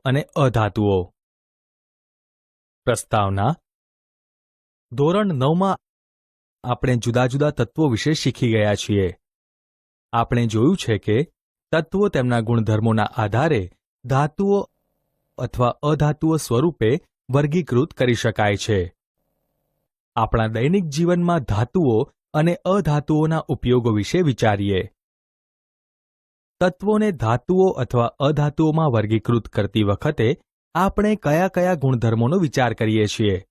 અને અધાતુઓ. પ્રસ્તાવના. ધોરણ 9માં આપણે જુદા જુદા તત્વો વિશે શીખી ગયા છીએ. આપણે જોયું છે કે તત્વો તેમના ગુણધર્મોના આધારે ધાતુઓ અથવા અધાતુઓ સ્વરૂપે વર્ગીકૃત કરી શકાય છે. આપણા દૈનિક જીવનમાં ધાતુઓ અને અધાતુઓના ઉપયોગો વિશે વિચારીએ. તત્વોને ધાતુઓ અથવા અધાતુઓમાં વર્ગીકૃત કરતી વખતે આપણે કયા કયા ગુણધર્મોનો વિચાર કરીએ છીએ?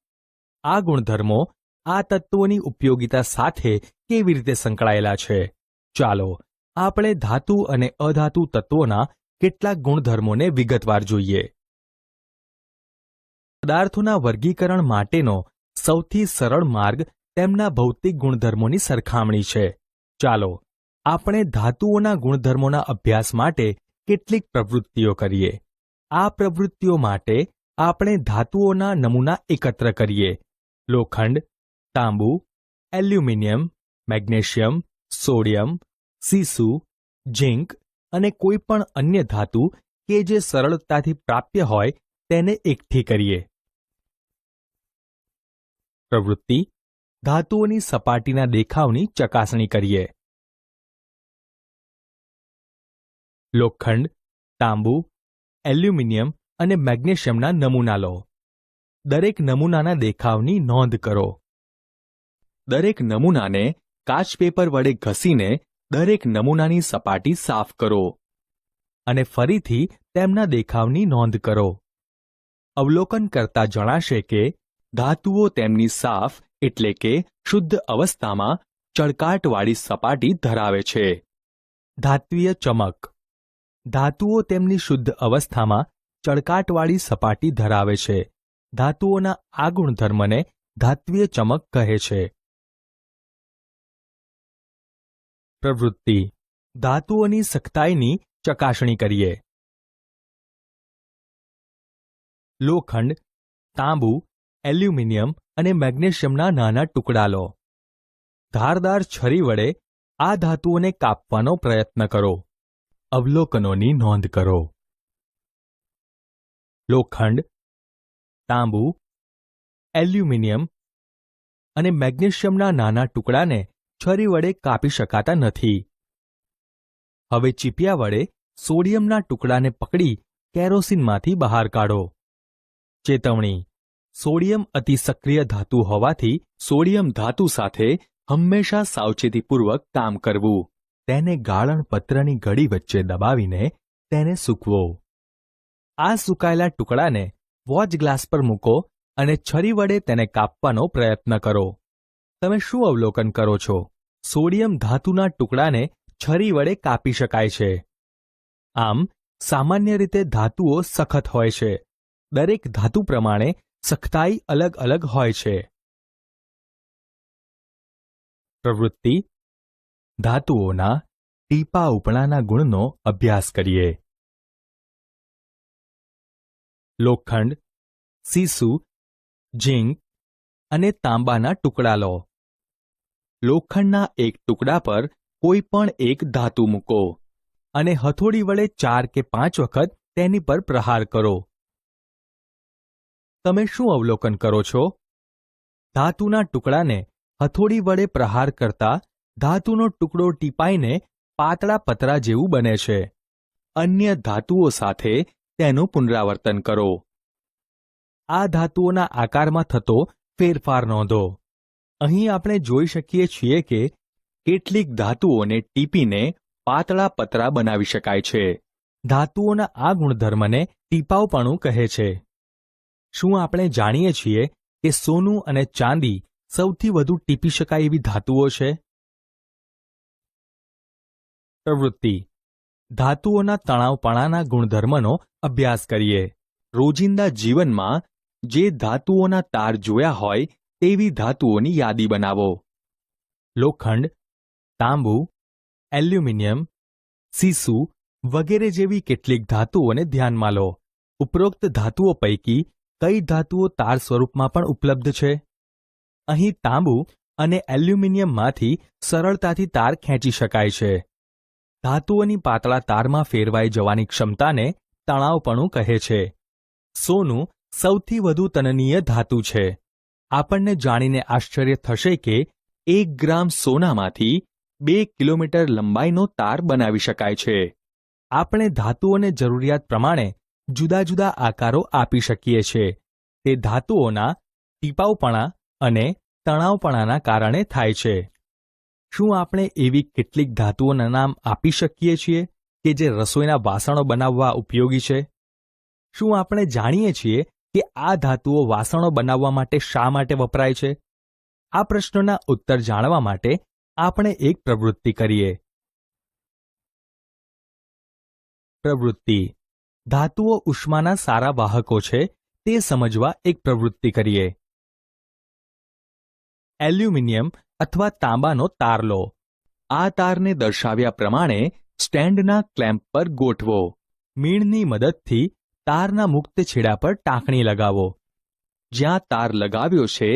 આ ગુણધર્મો આ તત્વોની ઉપયોગિતા સાથે કેવી રીતે સંકળાયેલા છે? ચાલો આપણે ધાતુ અને અધાતુ તત્વોના કેટલાક ગુણધર્મોને વિગતવાર જોઈએ. પદાર્થોના વર્ગીકરણ માટેનો સૌથી સરળ માર્ગ તેમના ભૌતિક ગુણધર્મોની સરખામણી છે. ચાલો આપણે ધાતુઓના ગુણધર્મોના અભ્યાસ માટે કેટલીક પ્રવૃત્તિઓ કરીએ. આ પ્રવૃત્તિઓ માટે આપણે ધાતુઓના નમૂના એકત્ર કરીએ. લોખંડ, તાંબુ, એલ્યુમિનિયમ, મેગ્નેશિયમ, સોડિયમ, સીસુ, ઝિંક અને કોઈ પણ અન્ય ધાતુ કે જે સરળતાથી પ્રાપ્ય હોય તેને એકઠી કરીએ. પ્રવૃત્તિ. ધાતુઓની સપાટીના દેખાવની ચકાસણી કરીએ. લોખંડ, તાંબુ, એલ્યુમિનિયમ અને મેગ્નેશિયમના નમૂના લો. દરેક નમૂનાના દેખાવની નોંધ કરો. દરેક નમૂનાને કાચ પેપર વડે ઘસીને દરેક નમૂનાની સપાટી સાફ કરો અને ફરીથી તેમના દેખાવની નોંધ કરો. અવલોકન કરતા જણાશે કે ધાતુઓ તેમની સાફ એટલે કે શુદ્ધ અવસ્થામાં ચળકાટવાળી સપાટી ધરાવે છે. ધાત્વીય ચમક. ધાતુઓ તેમની શુદ્ધ અવસ્થામાં ચળકાટવાળી સપાટી ધરાવે છે. ધાતુઓના આ ગુણધર્મને ધાત્વીય ચમક કહે છે. પ્રવૃત્તિ. ધાતુઓની સખ્તાઈની ચકાસણી કરીએ. લોખંડ, તાંબુ, એલ્યુમિનિયમ અને મેગ્નેશિયમના નાના ટુકડા લો. ધારદાર છરી વડે આ ધાતુઓને કાપવાનો પ્રયત્ન કરો. અવલોકનોની નોંધ કરો. લોખંડ, તાંબુ, એલ્યુમિનિયમ અને મેગ્નેશિયમના નાના ટુકડાને છરી વડે કાપી શકાતા નથી. હવે ચીપિયા વડે સોડિયમના ટુકડાને પકડી કેરોસીનમાંથી બહાર કાઢો. ચેતવણી. સોડિયમ અતિ સક્રિય ધાતુ હોવાથી સોડિયમ ધાતુ સાથે હંમેશા સાવચેતીપૂર્વક કામ કરવું. તેને ગાળણ પત્રની ઘડી વચ્ચે દબાવીને તેને સૂકવો. આ સૂકાયેલા ટુકડાને વોચ ગ્લાસ પર મૂકો અને છરી વડે તેને કાપવાનો પ્રયત્ન કરો. તમે શું અવલોકન કરો છો? સોડિયમ ધાતુના ટુકડાને છરી વડે કાપી શકાય છે. આમ સામાન્ય રીતે ધાતુઓ સખત હોય છે. દરેક ધાતુ પ્રમાણે સખ્તાઈ અલગ અલગ હોય છે. પ્રવૃત્તિ. ધાતુઓના ટીપા ઉપણાના ગુણનો અભ્યાસ કરીએ. લોખંડ, સીસુ, ઝિંક અને તાંબાના ટુકડા લો. લોખંડના એક ટુકડા પર કોઈ પણ એક ધાતુ મૂકો અને હથોડી વડે 4 કે 5 વખત તેની પર પ્રહાર કરો. તમે શું અવલોકન કરો છો? ધાતુના ટુકડાને હથોડી વડે પ્રહાર કરતા ધાતુનો ટુકડો ટીપાઈને પાતળા પતરા જેવું બને છે. અન્ય ધાતુઓ સાથે તેનું પુનરાવર્તન કરો. આ ધાતુઓના આકારમાં થતો ફેરફાર નોંધો. અહીં આપણે જોઈ શકીએ છીએ કે કેટલીક ધાતુઓને ટીપીને પાતળા પતરા બનાવી શકાય છે. ધાતુઓના આ ગુણધર્મને ટીપાઉપણું કહે છે. શું આપણે જાણીએ છીએ કે સોનું અને ચાંદી સૌથી વધુ ટીપી શકાય એવી ધાતુઓ છે? પ્રવૃત્તિ. ધાતુઓના તણાવપણાના ગુણધર્મનો અભ્યાસ કરીએ. રોજિંદા જીવનમાં જે ધાતુઓના તાર જોયા હોય તેવી ધાતુઓની યાદી બનાવો. લોખંડ, તાંબુ, એલ્યુમિનિયમ, સીસુ વગેરે જેવી કેટલીક ધાતુઓને ધ્યાનમાં લો. ઉપરોક્ત ધાતુઓ પૈકી કઈ ધાતુઓ તાર સ્વરૂપમાં પણ ઉપલબ્ધ છે? અહીં તાંબુ અને એલ્યુમિનિયમમાંથી સરળતાથી તાર ખેંચી શકાય છે. ધાતુઓની પાતળા તારમાં ફેરવાઈ જવાની ક્ષમતાને તણાવપણું કહે છે. સોનું સૌથી વધુ તનનીય ધાતુ છે. આપણને જાણીને આશ્ચર્ય થશે કે 1 ગ્રામ સોનામાંથી 2 કિલોમીટર લંબાઈનો તાર બનાવી શકાય છે. આપણે ધાતુઓને જરૂરિયાત પ્રમાણે જુદા જુદા આકારો આપી શકીએ છીએ. તે ધાતુઓના ટીપાઉપણા અને તણાવપણાના કારણે થાય છે. શું આપણે એવી કેટલીક ધાતુઓના નામ આપી શકીએ છીએ કે જે રસોઈના વાસણો બનાવવા ઉપયોગી છે? શું આપણે જાણીએ છીએ કે આ ધાતુઓ વાસણો બનાવવા માટે શા માટે વપરાય છે? આ પ્રશ્નોના ઉત્તર જાણવા માટે આપણે એક પ્રવૃત્તિ કરીએ. પ્રવૃત્તિ: ધાતુઓ ઉષ્માના સારા વાહકો છે તે સમજવા એક પ્રવૃત્તિ કરીએ. એલ્યુમિનિયમ અથવા તાંબાનો તાર લો. આ તારને દર્શાવ્યા પ્રમાણે સ્ટેન્ડના ક્લેમ્પ પર ગોઠવો. મીણની મદદથી તારના મુક્ત છેડા પર ટાંકણી લગાવો. જ્યાં તાર લગાવ્યો છે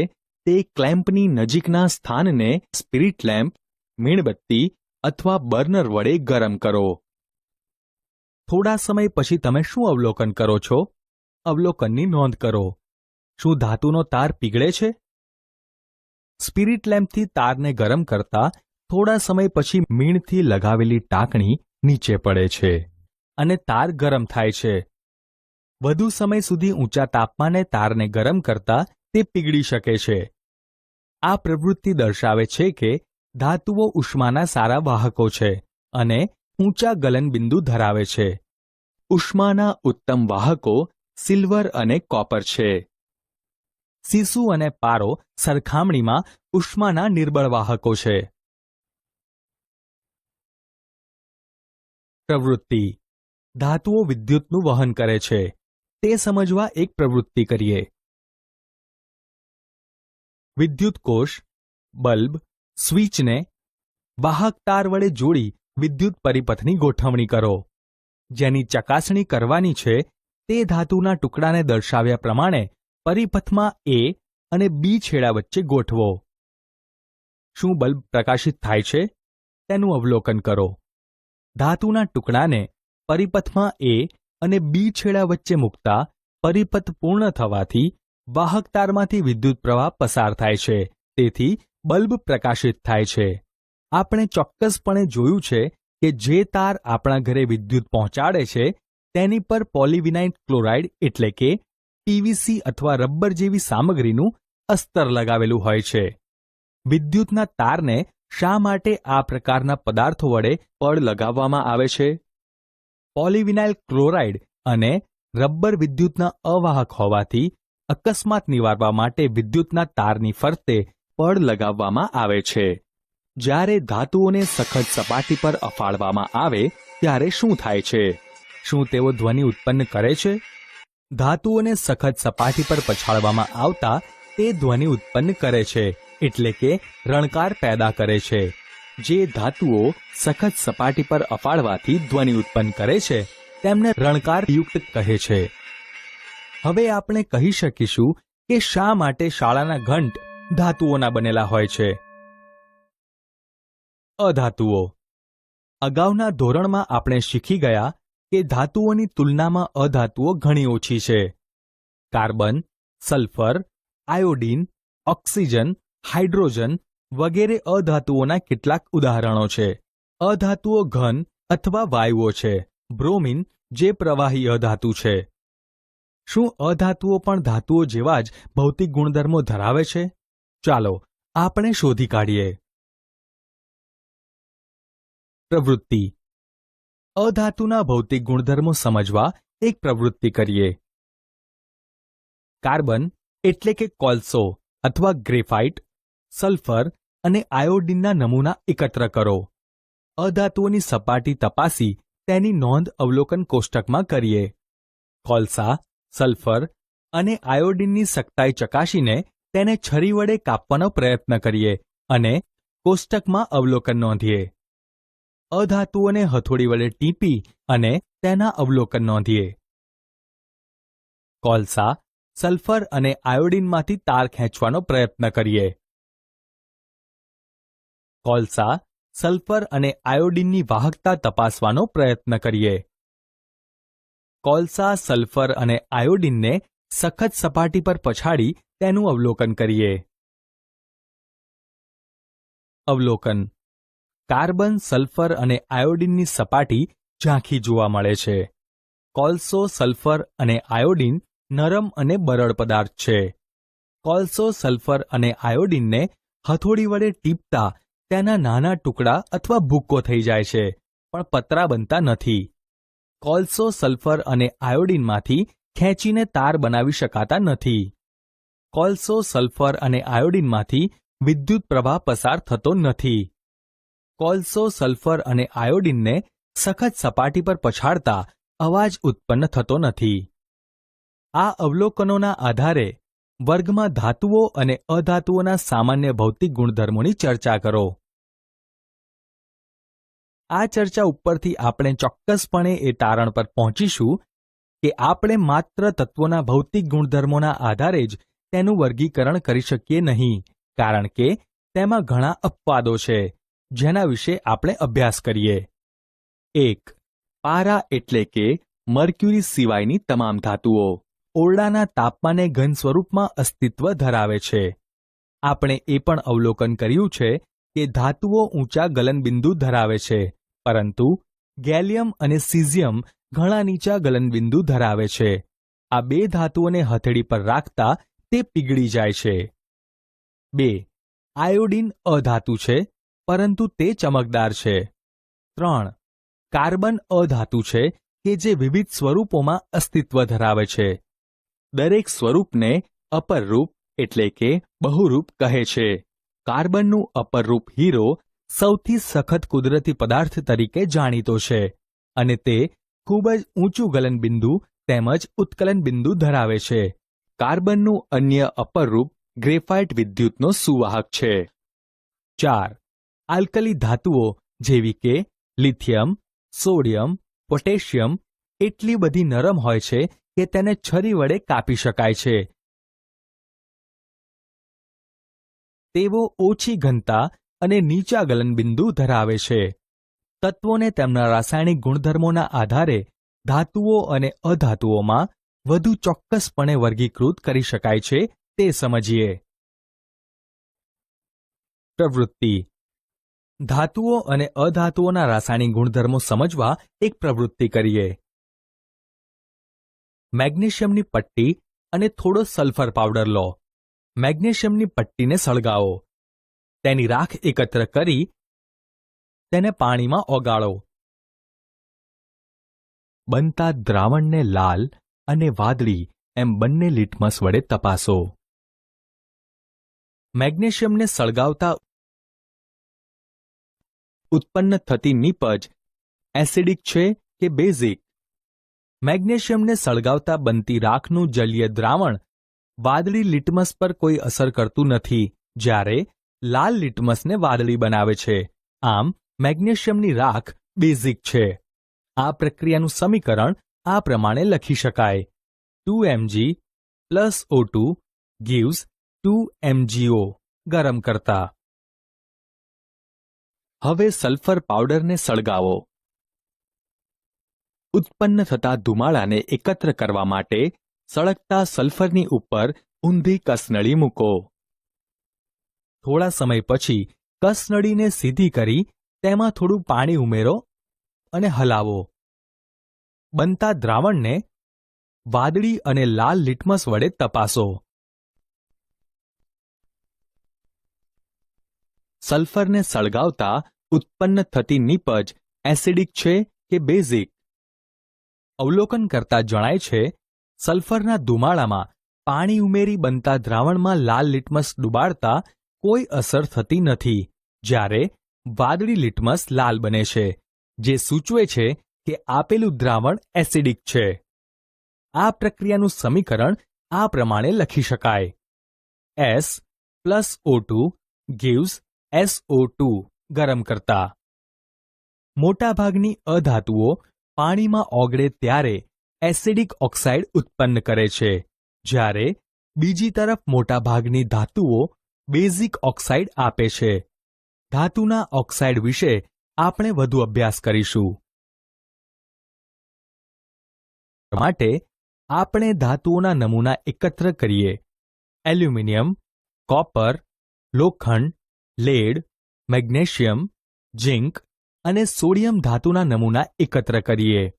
તે ક્લેમ્પની નજીકના સ્થાનને સ્પિરિટ લેમ્પ, મીણબત્તી અથવા બર્નર વડે ગરમ કરો. થોડા સમય પછી તમે શું અવલોકન કરો છો? અવલોકનની નોંધ કરો. શું ધાતુનો તાર પીગળે છે? સ્પિરિટ લેમ્પથી તારને ગરમ કરતા થોડા સમય પછી મીણથી લગાવેલી ટાંકણી નીચે પડે છે અને તાર ગરમ થાય છે. વધુ સમય સુધી ઊંચા તાપમાને તારને ગરમ કરતા તે પીગળી શકે છે. આ પ્રવૃત્તિ દર્શાવે છે કે ધાતુઓ ઉષ્માના સારા વાહકો છે અને ઊંચા ગલનબિંદુ ધરાવે છે. ઉષ્માના ઉત્તમ વાહકો સિલ્વર અને કોપર છે. સીસુ અને પારો સરખામણીમાં ઉષ્માના નિર્બળ વાહકો છે. પ્રવૃત્તિ: ધાતુઓ વિદ્યુતનું વહન કરે છે તે સમજવા એક પ્રવૃત્તિ કરીએ. વિદ્યુત કોષ, બલ્બ, સ્વિચને વાહક તાર વડે જોડી વિદ્યુત પરિપથની ગોઠવણી કરો. જેની ચકાસણી કરવાની છે તે ધાતુના ટુકડાને દર્શાવ્યા પ્રમાણે પરિપથમાં A અને B છેડા વચ્ચે ગોઠવો. શું બલ્બ પ્રકાશિત થાય છે? તેનું અવલોકન કરો. ધાતુના ટુકડાને પરિપથમાં A અને B છેડા વચ્ચે મૂકતા પરિપથ પૂર્ણ થવાથી વાહક તારમાંથી વિદ્યુત પ્રવાહ પસાર થાય છે. તેથી બલ્બ પ્રકાશિત થાય છે. આપણે ચોક્કસપણે જોયું છે કે જે તાર આપણા ઘરે વિદ્યુત પહોંચાડે છે તેની પર પોલિવિનાઇલ ક્લોરાઇડ એટલે કે PVC અથવા રબર જેવી સામગ્રીનું અસ્તર લગાવેલું હોય છે. વિદ્યુતના તારને શા માટે આ પ્રકારના પદાર્થો વડે પડ લગાવવામાં આવે છે? પોલિવિનાઇલ ક્લોરાઇડ અને રબર વિદ્યુતના અવાહક હોવાથી અકસ્માત નિવારવા માટે વિદ્યુતના તારની ફરતે પડ લગાવવામાં આવે છે. જ્યારે ધાતુઓને સખત સપાટી પર અફાળવામાં આવે ત્યારે શું થાય છે? શું તેઓ ધ્વનિ ઉત્પન્ન કરે છે? ધાતુઓને સખત સપાટી પર પછાડવામાં આવતા તે ધ્વનિ ઉત્પન્ન કરે છે, એટલે કે રણકાર પેદા કરે છે. જે ધાતુઓ સખત સપાટી પર અફાળવાથી ધ્વનિ ઉત્પન્ન કરે છે તેમને રણકારયુક્ત કહે છે. હવે આપણે કહી શકીશું કે શા માટે શાળાના ઘંટ ધાતુઓના બનેલા હોય છે. અધાતુઓ: અગાઉના ધોરણમાં આપણે શીખી ગયા કે ધાતુઓની તુલનામાં અધાતુઓ ઘણી ઓછી છે. Carbon, sulphur, iodine, oxygen, hydrogen વગેરે અધાતુઓના કેટલાક ઉદાહરણો છે. અધાતુઓ ઘન અથવા વાયુઓ છે. બ્રોમિન જે પ્રવાહી અધાતુ છે. શું અધાતુઓ પણ ધાતુઓ જેવા જ ભૌતિક ગુણધર્મો ધરાવે છે? ચાલો આપણે શોધી કાઢીએ. પ્રવૃત્તિ: અધાતુના ભૌતિક ગુણધર્મો સમજવા એક પ્રવૃત્તિ કરીએ. કાર્બન એટલે કે કોલસો અથવા ગ્રેફાઇટ, સલ્ફર અને આયોડીનના નમૂના એકત્ર કરો. અધાતુઓની સપાટી તપાસી તેની નોંધ અવલોકન કોષ્ટકમાં કરીએ. કોલસા, સલ્ફર અને આયોડીનની સખ્તાઈ ચકાસીને તેને છરી વડે કાપવાનો પ્રયત્ન કરીએ અને કોષ્ટકમાં અવલોકન નોંધીએ. અધાતુઓને હથોડી વડે ટીપી અને તેના અવલોકન નોંધીએ. કોલસા, સલ્ફર અને આયોડીનમાંથી તાર ખેંચવાનો પ્રયત્ન કરીએ. કોલસા, સલ્ફર અને આયોડીનની વાહકતા તપાસવાનો પ્રયત્ન કરીએ. કોલસા, સલ્ફર અને આયોડિનને સખત સપાટી પર પછાડી તેનું અવલોકન કરીએ. અવલોકન. કાર્બન, સલ્ફર અને આયોડિનની સપાટી ઝાંખી જોવા મળે છે. કોલસો, સલ્ફર અને આયોડિન નરમ અને બરડ પદાર્થ છે. કોલસો, સલ્ફર અને આયોડિનને હથોડી વડે ટીપતા તેના નાના ટુકડા અથવા ભૂક્કો થઈ જાય છે, પણ પતરા બનતા નથી. કોલસો, સલ્ફર અને આયોડિનમાંથી ખેંચીને તાર બનાવી શકાતા નથી. કોલસો, સલ્ફર અને આયોડિનમાંથી વિદ્યુત પ્રવાહ પસાર થતો નથી. કોલસો, સલ્ફર અને આયોડિનને સખત સપાટી પર પછાડતા અવાજ ઉત્પન્ન થતો નથી. આ અવલોકનોના આધારે વર્ગમાં ધાતુઓ અને અધાતુઓના સામાન્ય ભૌતિક ગુણધર્મોની ચર્ચા કરો. આ ચર્ચા ઉપરથી આપણે ચોક્કસપણે એ તારણ પર પહોંચીશું કે આપણે માત્ર તત્વોના ભૌતિક ગુણધર્મોના આધારે જ તેનું વર્ગીકરણ કરી શકીએ નહીં, કારણ કે તેમાં ઘણા અપવાદો છે જેના વિશે આપણે અભ્યાસ કરીએ. 1. પારા એટલે કે મર્ક્યુરી સિવાયની તમામ ધાતુઓ ઓરડાના તાપમાને ઘન સ્વરૂપમાં અસ્તિત્વ ધરાવે છે. આપણે એ પણ અવલોકન કર્યું છે કે ધાતુઓ ઊંચા ગલનબિંદુ ધરાવે છે, પરંતુ ગેલિયમ અને સીઝિયમ ઘણા નીચા ગલનબિંદુ ધરાવે છે. આ બે ધાતુઓને હથેળી પર રાખતા તે પીગળી જાય છે. 2. આયોડિન અધાતુ છે, પરંતુ તે ચમકદાર છે. 3. કાર્બન અધાતુ છે કે જે વિવિધ સ્વરૂપોમાં અસ્તિત્વ ધરાવે છે. દરેક સ્વરૂપને અપરરૂપ એટલે કે બહુરૂપ કહે છે. કાર્બનનું અપરરૂપ હીરો સૌથી સખત કુદરતી પદાર્થ તરીકે જાણીતો છે અને તે ખૂબ જ ઊંચું ગલનબિંદુ તેમજ ઉત્કલન બિંદુ ધરાવે છે. કાર્બનનું અન્ય અપરરૂપ ગ્રેફાઇટ વિદ્યુતનો સુવાહક છે. 4. આલ્કલી ધાતુઓ જેવી કે લિથિયમ, સોડિયમ, પોટેશિયમ એટલી બધી નરમ હોય છે કે તેને છરી વડે કાપી શકાય છે. તેઓ ઓછી ઘનતા અને નીચા ગલનબિંદુ ધરાવે છે. તત્વોને તેમના રાસાયણિક ગુણધર્મોના આધારે ધાતુઓ અને અધાતુઓમાં વધુ ચોક્કસપણે વર્ગીકૃત કરી શકાય છે તે સમજીએ. પ્રવૃત્તિ. ધાતુઓ અને અધાતુઓના રાસાયણિક ગુણધર્મો સમજવા એક પ્રવૃત્તિ કરીએ. મેગ્નેશિયમની પટ્ટી અને થોડો સલ્ફર પાવડર લો. મેગ્નેશિયમની પટ્ટીને સળગાવો. તેની રાખ એકત્ર કરી તેને પાણીમાં ઓગાળો. બનતા દ્રાવણને લાલ અને વાદળી એમ બંને લિટમસ વડે તપાસો. મેગ્નેશિયમને સળગાવતા ઉત્પન્ન થતી નીપજ એસિડિક છે કે બેઝિક? મેગ્નેશિયમને સળગાવતા બનતી રાખનું જલીય દ્રાવણ વાદળી લિટમસ પર કોઈ અસર કરતું નથી, જ્યારે લાલ લિટમસને વાદળી બનાવે છે. આમ મેગ્નેશિયમની રાખ બેઝિક છે. આ પ્રક્રિયાનું સમીકરણ આ પ્રમાણે લખી શકાય: 2Mg + O2 gives 2MgO. ગરમ કરતા. હવે સલ્ફર પાવડરને સળગાવો. ઉત્પન્ન થતા ધુમાડાને એકત્ર કરવા માટે સળગતા સલ્ફરની ઉપર ઊંધી કસનળી મૂકો. થોડા સમય પછી કસનળીને સીધી કરી તેમાં થોડું પાણી ઉમેરો અને હલાવો. બનતા દ્રાવણને વાદળી અને લાલ લિટમસ વડે તપાસો. સલ્ફરને સળગાવતા ઉત્પન્ન થતી નીપજ એસિડિક છે કે બેઝિક? અવલોકન કરતા જણાય છે, સલ્ફરના ધુમાડામાં પાણી ઉમેરી બનતા દ્રાવણમાં લાલ લિટમસ ડુબાડતા કોઈ અસર થતી નથી, જ્યારે વાદળી લિટમસ લાલ બને છે, જે સૂચવે છે કે આપેલું દ્રાવણ એસિડિક છે. આ પ્રક્રિયાનું સમીકરણ આ પ્રમાણે લખી શકાય: S + O2 gives SO2. ગરમ કરતા. મોટાભાગની અધાતુઓ પાણીમાં ઓગળે ત્યારે એસિડિક ઓક્સાઇડ ઉત્પન્ન કરે છે, જ્યારે બીજી તરફ મોટાભાગની ધાતુઓ બેઝિક ઓક્સાઇડ આપે છે. ધાતુના ઓક્સાઇડ વિશે આપણે વધુ અભ્યાસ કરીશું. માટે આપણે ધાતુઓના નમૂના એકત્ર કરીએ. એલ્યુમિનિયમ, કોપર, લોખંડ, લેડ, મેગ્નેશિયમ, ઝિંક અને સોડિયમ ધાતુના નમૂના એકત્ર કરીએ.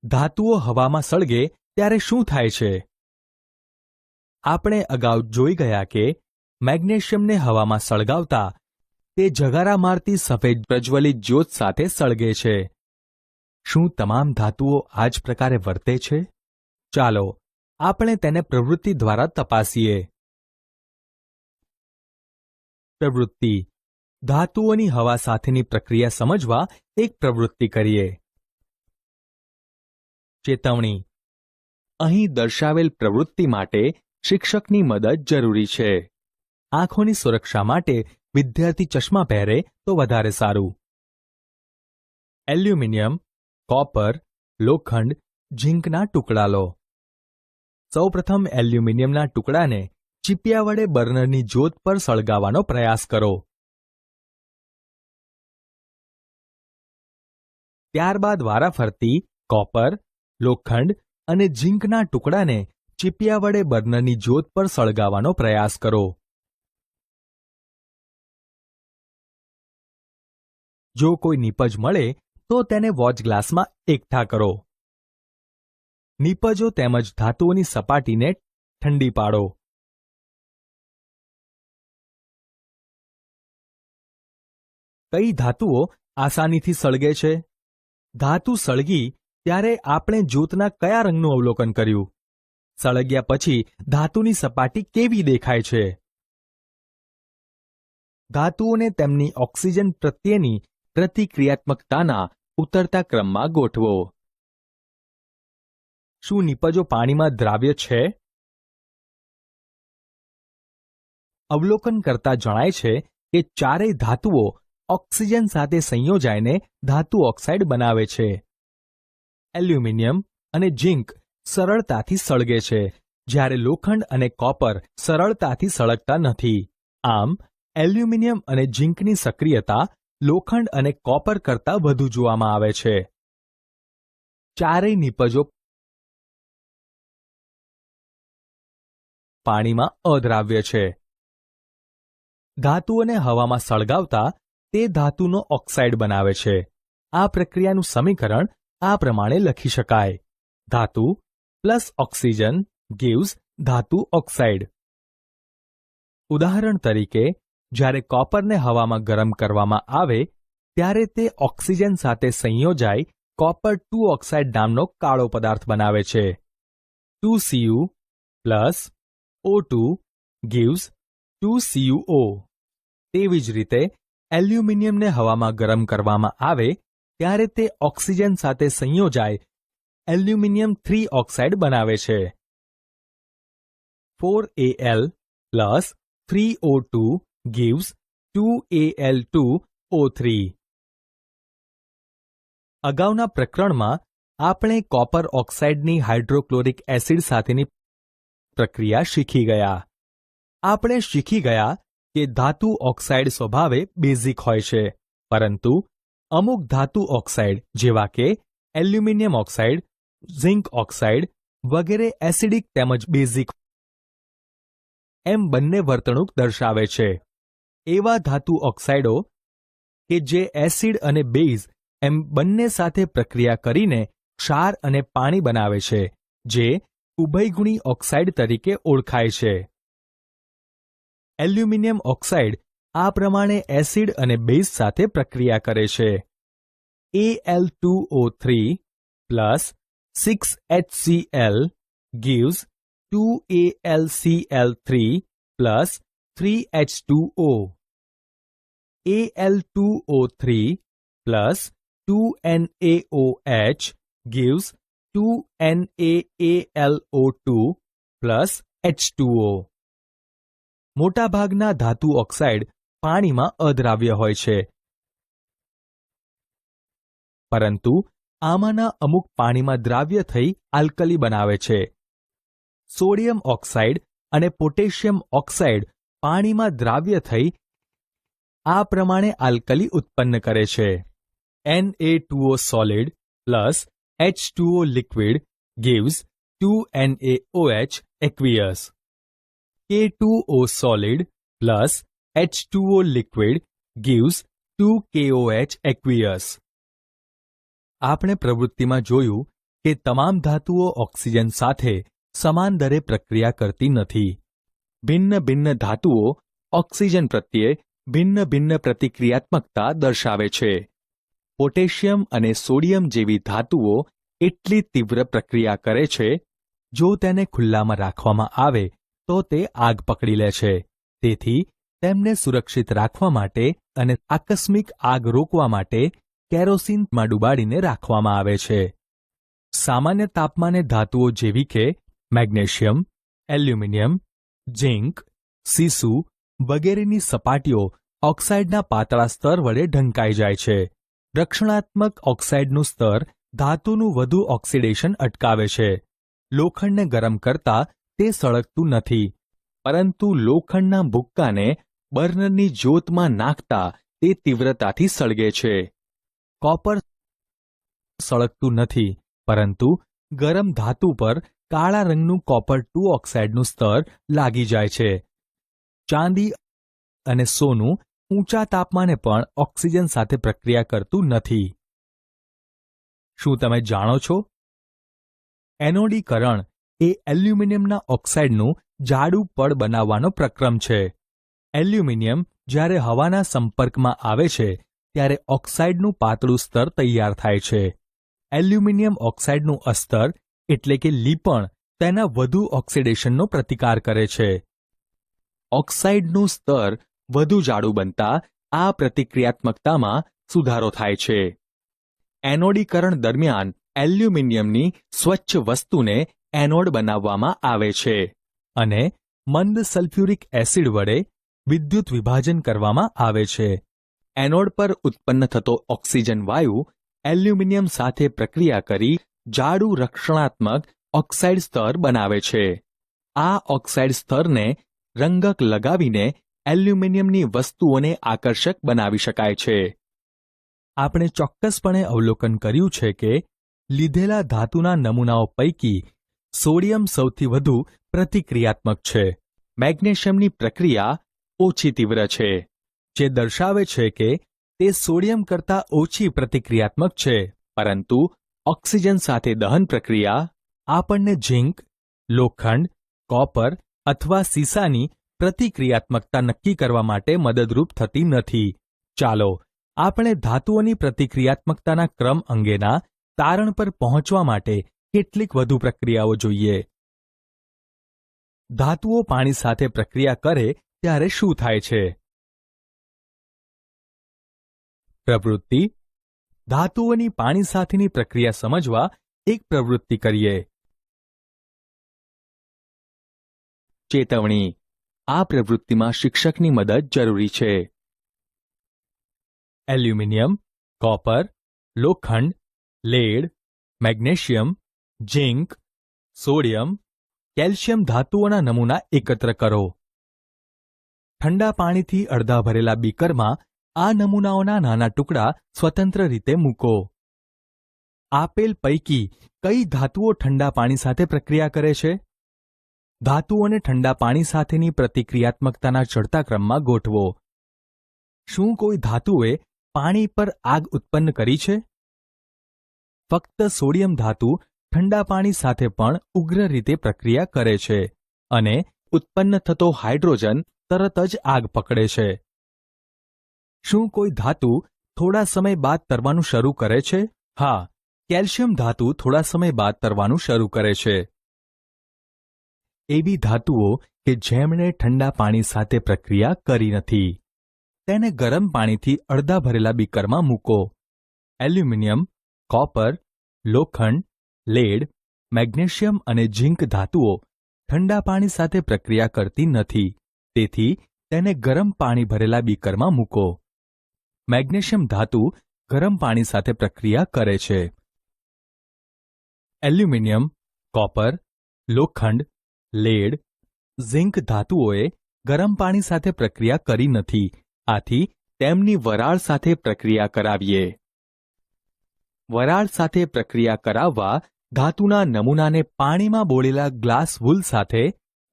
ધાતુઓ હવામાં સળગે ત્યારે શું થાય છે? આપણે અગાઉ જોઈ ગયા કે મેગ્નેશિયમને હવામાં સળગાવતા તે જગારા મારતી સફેદ પ્રજ્વલિત જ્યોત સાથે સળગે છે. શું તમામ ધાતુઓ આ જ પ્રકારે વર્તે છે? ચાલો આપણે તેને પ્રવૃત્તિ દ્વારા તપાસીએ. પ્રવૃત્તિ. ધાતુઓની હવા સાથેની પ્રક્રિયા સમજવા એક પ્રવૃત્તિ કરીએ. ચેતવણી. અહીં દર્શાવેલ પ્રવૃત્તિ માટે શિક્ષકની મદદ જરૂરી છે. આંખોની સુરક્ષા માટે વિદ્યાર્થી ચશ્મા પહેરે તો વધારે સારું. એલ્યુમિનિયમ, કોપર, લોખંડ, ઝિંકના ટુકડા લો. સૌપ્રથમ એલ્યુમિનિયમના ટુકડાને ચીપિયા વડે બર્નરની જ્યોત પર સળગાવવાનો પ્રયાસ કરો. ત્યારબાદ વારાફરતી કોપર, લોખંડ અને ઝિંકના ટુકડાને ચીપિયા વડે બર્નરની જ્યોત પર સળગાવવાનો પ્રયાસ કરો. જો કોઈ નીપજ મળે તો તેને વોચ ગ્લાસમાં એકઠા કરો. નીપજો તેમજ ધાતુઓની સપાટીને ઠંડી પાડો. કઈ ધાતુઓ આસાનીથી સળગે છે? ધાતુ સળગી ત્યારે આપણે જ્યોતના કયા રંગનું અવલોકન કર્યું? સળગ્યા પછી ધાતુની સપાટી કેવી દેખાય છે? ધાતુઓને તેમની ઓક્સિજન પ્રત્યેની પ્રતિક્રિયાત્મકતાના ઉતરતા ક્રમમાં ગોઠવો. શું નીપજો પાણીમાં દ્રાવ્ય છે? અવલોકન કરતા જણાય છે કે ચારેય ધાતુઓ ઓક્સિજન સાથે સંયોજાઈને ધાતુ ઓક્સાઇડ બનાવે છે. એલ્યુમિનિયમ અને ઝિંક સરળતાથી સળગે છે, જ્યારે લોખંડ અને કોપર સરળતાથી સળગતા નથી. આમ એલ્યુમિનિયમ અને ઝિંકની સક્રિયતા લોખંડ અને કોપર કરતાં વધુ જોવામાં આવે છે. ચારેય નીપજો પાણીમાં અદ્રાવ્ય છે. ધાતુઓને હવામાં સળગાવતા તે ધાતુનો ઓક્સાઇડ બનાવે છે. આ પ્રક્રિયાનું સમીકરણ આ પ્રમાણે લખી શકાય: ધાતુ પ્લસ ઓક્સિજન gives ધાતુ ઓક્સાઇડ. ઉદાહરણ તરીકે, જ્યારે કોપરને હવામાં ગરમ કરવામાં આવે ત્યારે તે ઓક્સિજન સાથે સંયોજાઈ કોપર 2 ઓક્સાઇડ નામનો કાળો પદાર્થ બનાવે છે. 2Cu plus O2 gives 2CuO. તેવી જ રીતે એલ્યુમિનિયમને હવામાં ગરમ કરવામાં આવે ત્યારે તે ઓક્સિજન સાથે સંયોજાઈ એલ્યુમિનિયમ 3 ઓક્સાઇડ બનાવે છે. 4Al plus 3O2 gives 2Al2O3. અગાઉના પ્રકરણમાં આપણે કોપર ઓક્સાઇડની હાઇડ્રોક્લોરિક એસિડ સાથેની પ્રક્રિયા શીખી ગયા. આપણે શીખી ગયા કે ધાતુ ઓક્સાઇડ સ્વભાવે બેઝિક હોય છે, પરંતુ અમુક ધાતુ ઓક્સાઇડ જેવા કે એલ્યુમિનિયમ ઓક્સાઇડ, ઝિંક ઓક્સાઇડ વગેરે એસિડિક તેમજ બેઝિક એમ બંને વર્તણૂક દર્શાવે છે. એવા ધાતુ ઓક્સાઇડો કે જે એસિડ અને બેઝ એમ બંને સાથે પ્રક્રિયા કરીને ક્ષાર અને પાણી બનાવે છે, જે ઉભયગુણી ઓક્સાઇડ તરીકે ઓળખાય છે. એલ્યુમિનિયમ ઓક્સાઇડ આ પ્રમાણે એસિડ અને બેઝ સાથે પ્રક્રિયા કરે છે. Al2O3 plus 6HCl gives 2AlCl3 plus 3H2O. Al2O3 plus 2NaOH gives 2NaAlO2 plus H2O. મોટાભાગના ધાતુ ઓક્સાઇડ પાણીમાં અદ્રાવ્ય હોય છે, પરંતુ આમાંના અમુક પાણીમાં દ્રાવ્ય થઈ આલ્કલી બનાવે છે. સોડિયમ ઓક્સાઇડ અને પોટેશિયમ ઓક્સાઇડ પાણીમાં દ્રાવ્ય થઈ આ પ્રમાણે આલ્કલી ઉત્પન્ન કરે છે. Na2O solid plus H2O liquid gives 2NaOH aqueous. K2O solid plus H2O liquid gives 2KOH aqueous. આપણે પ્રવૃત્તિમાં જોયું કે તમામ ધાતુઓ ઓક્સિજન સાથે સમાન દરે પ્રક્રિયા કરતી નથી. ભિન્ન ભિન્ન ધાતુઓ ઓક્સિજન પ્રત્યે ભિન્ન ભિન્ન પ્રતિક્રિયાત્મકતા દર્શાવે છે. પોટેશિયમ અને સોડિયમ જેવી ધાતુઓ એટલી તીવ્ર પ્રક્રિયા કરે છે, જો તેને ખુલ્લામાં રાખવામાં આવે તો તે આગ પકડી લે છે. તેથી તેમને સુરક્ષિત રાખવા માટે અને આકસ્મિક આગ રોકવા માટે કેરોસીનમાં ડુબાડીને રાખવામાં આવે છે. સામાન્ય તાપમાને ધાતુઓ જેવી કે મેગ્નેશિયમ, એલ્યુમિનિયમ, ઝિંક, સીસુ વગેરેની સપાટીઓ ઓક્સાઇડના પાતળા સ્તર વડે ઢંકાઈ જાય છે. રક્ષણાત્મક ઓક્સાઇડનું સ્તર ધાતુનું વધુ ઓક્સિડેશન અટકાવે છે. લોખંડને ગરમ કરતા તે સળગતું નથી, પરંતુ લોખંડના ભુક્કાને બર્નરની જ્યોતમાં નાખતા તે તીવ્રતાથી સળગે છે. કોપર સળગતું નથી, પરંતુ ગરમ ધાતુ પર કાળા રંગનું કોપર-2 ઓક્સાઇડનું સ્તર લાગી જાય છે. ચાંદી અને સોનું ઊંચા તાપમાને પણ ઓક્સિજન સાથે પ્રક્રિયા કરતું નથી. શું તમે જાણો છો? એનોડીકરણ એ એલ્યુમિનિયમના ઓક્સાઇડનું જાડું પડ બનાવવાનો પ્રક્રમ છે. એલ્યુમિનિયમ જ્યારે હવાના સંપર્કમાં આવે છે ત્યારે ઓક્સાઇડનું પાતળું સ્તર તૈયાર થાય છે. એલ્યુમિનિયમ ઓક્સાઇડનું અસ્તર એટલે કે લીપણ તેના વધુ ઓક્સિડેશનનો પ્રતિકાર કરે છે. ઓક્સાઇડનું સ્તર વધુ જાડું બનતા આ પ્રતિક્રિયાત્મકતામાં સુધારો થાય છે. એનોડીકરણ દરમિયાન એલ્યુમિનિયમની સ્વચ્છ વસ્તુને એનોડ બનાવવામાં આવે છે અને મંદ સલ્ફ્યુરિક એસિડ વડે વિદ્યુત વિભાજન કરવામાં આવે છે. એનોડ પર ઉત્પન્ન થતો ઓક્સિજન વાયુ એલ્યુમિનિયમ સાથે પ્રક્રિયા કરી જાડું રક્ષણાત્મક ઓક્સાઇડ સ્તર બનાવે છે. આ ઓક્સાઇડ સ્તરને રંગક લગાવીને એલ્યુમિનિયમની વસ્તુઓને આકર્ષક બનાવી શકાય છે. આપણે ચોક્કસપણે અવલોકન કર્યું છે કે લીધેલા ધાતુના નમૂનાઓ પૈકી સોડિયમ સૌથી વધુ પ્રતિક્રિયાત્મક છે. મેગ્નેશિયમની પ્રક્રિયા ઓછી તીવ્ર છે, જે દર્શાવે છે કે તે સોડિયમ કરતાં ઓછી પ્રતિક્રિયાત્મક છે. પરંતુ ઓક્સિજન સાથે દહન પ્રક્રિયા આપણને ઝિંક, લોખંડ, કોપર અથવા સીસાની પ્રતિક્રિયાત્મકતા નક્કી કરવા માટે મદદરૂપ થતી નથી. ચાલો આપણે ધાતુઓની પ્રતિક્રિયાત્મકતાના ક્રમ અંગેના તારણ પર પહોંચવા માટે કેટલીક વધુ પ્રક્રિયાઓ જોઈએ. ધાતુઓ પાણી સાથે પ્રક્રિયા કરે ત્યારે શું થાય છે? પ્રવૃત્તિ: ધાતુઓની પાણી સાથેની પ્રક્રિયા સમજવા એક પ્રવૃત્તિ કરીએ. ચેતવણી: આ પ્રવૃત્તિમાં શિક્ષકની મદદ જરૂરી છે. એલ્યુમિનિયમ, કોપર, લોખંડ, lead, magnesium, zinc, sodium, calcium ધાતુઓના નમૂના એકત્ર કરો. ઠંડા પાણીથી અડધા ભરેલા બીકરમાં આ નમૂનાઓના નાના ટુકડા સ્વતંત્ર રીતે મૂકો. આપેલ પૈકી કઈ ધાતુઓ ઠંડા પાણી સાથે પ્રક્રિયા કરે છે? ધાતુઓને ઠંડા પાણી સાથેની પ્રતિક્રિયાત્મકતાના ચડતા ક્રમમાં ગોઠવો. શું કોઈ ધાતુએ પાણી પર આગ ઉત્પન્ન કરી છે? ફક્ત સોડિયમ ધાતુ ઠંડા પાણી સાથે પણ ઉગ્ર રીતે પ્રક્રિયા કરે છે અને ઉત્પન્ન થતો હાઇડ્રોજન તરત જ આગ પકડે છે. શું કોઈ ધાતુ થોડા સમય બાદ તરવાનું શરૂ કરે છે? હા, કેલ્શિયમ ધાતુ થોડા સમય બાદ તરવાનું શરૂ કરે છે. એવી ધાતુઓ કે જેમણે ઠંડા પાણી સાથે પ્રક્રિયા કરી નથી, તેને ગરમ પાણીથી અડધા ભરેલા બીકરમાં મૂકો. એલ્યુમિનિયમ, કોપર, લોખંડ, લેડ, મેગ્નેશિયમ અને ઝિંક ધાતુઓ ઠંડા પાણી સાથે પ્રક્રિયા કરતી નથી, તેથી તેને ગરમ પાણી ભરેલા બીકરમાં મૂકો. મેગ્નેશિયમ ધાતુ ગરમ પાણી સાથે પ્રક્રિયા કરે છે. એલ્યુમિનિયમ, કોપર, લોખંડ, લેડ, ઝિંક ધાતુઓએ ગરમ પાણી સાથે પ્રક્રિયા કરી નથી, આથી તેમની વરાળ સાથે પ્રક્રિયા કરાવીએ. વરાળ સાથે પ્રક્રિયા કરાવવા ધાતુના નમૂનાને પાણીમાં બોળેલા ગ્લાસ વૂલ સાથે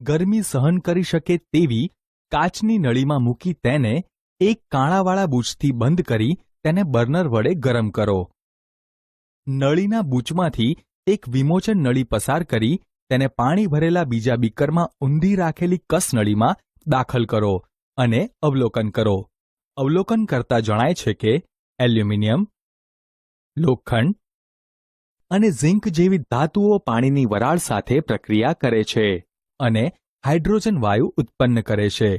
ગરમી સહન કરી શકે તેવી કાચની નળીમાં મૂકી તેને એક કાણાવાળા બૂચથી બંધ કરી તેને બર્નર વડે ગરમ કરો. નળીના બૂચમાંથી એક વિમોચન નળી પસાર કરી તેને પાણી ભરેલા બીજા બીકરમાં ઊંધી રાખેલી કસ નળીમાં દાખલ કરો અને અવલોકન કરો. અવલોકન કરતા જણાય છે કે એલ્યુમિનિયમ, લોખંડ અને ઝિંક જેવી ધાતુઓ પાણીની વરાળ સાથે પ્રક્રિયા કરે છે અને હાઇડ્રોજન વાયુ ઉત્પન્ન કરે છે.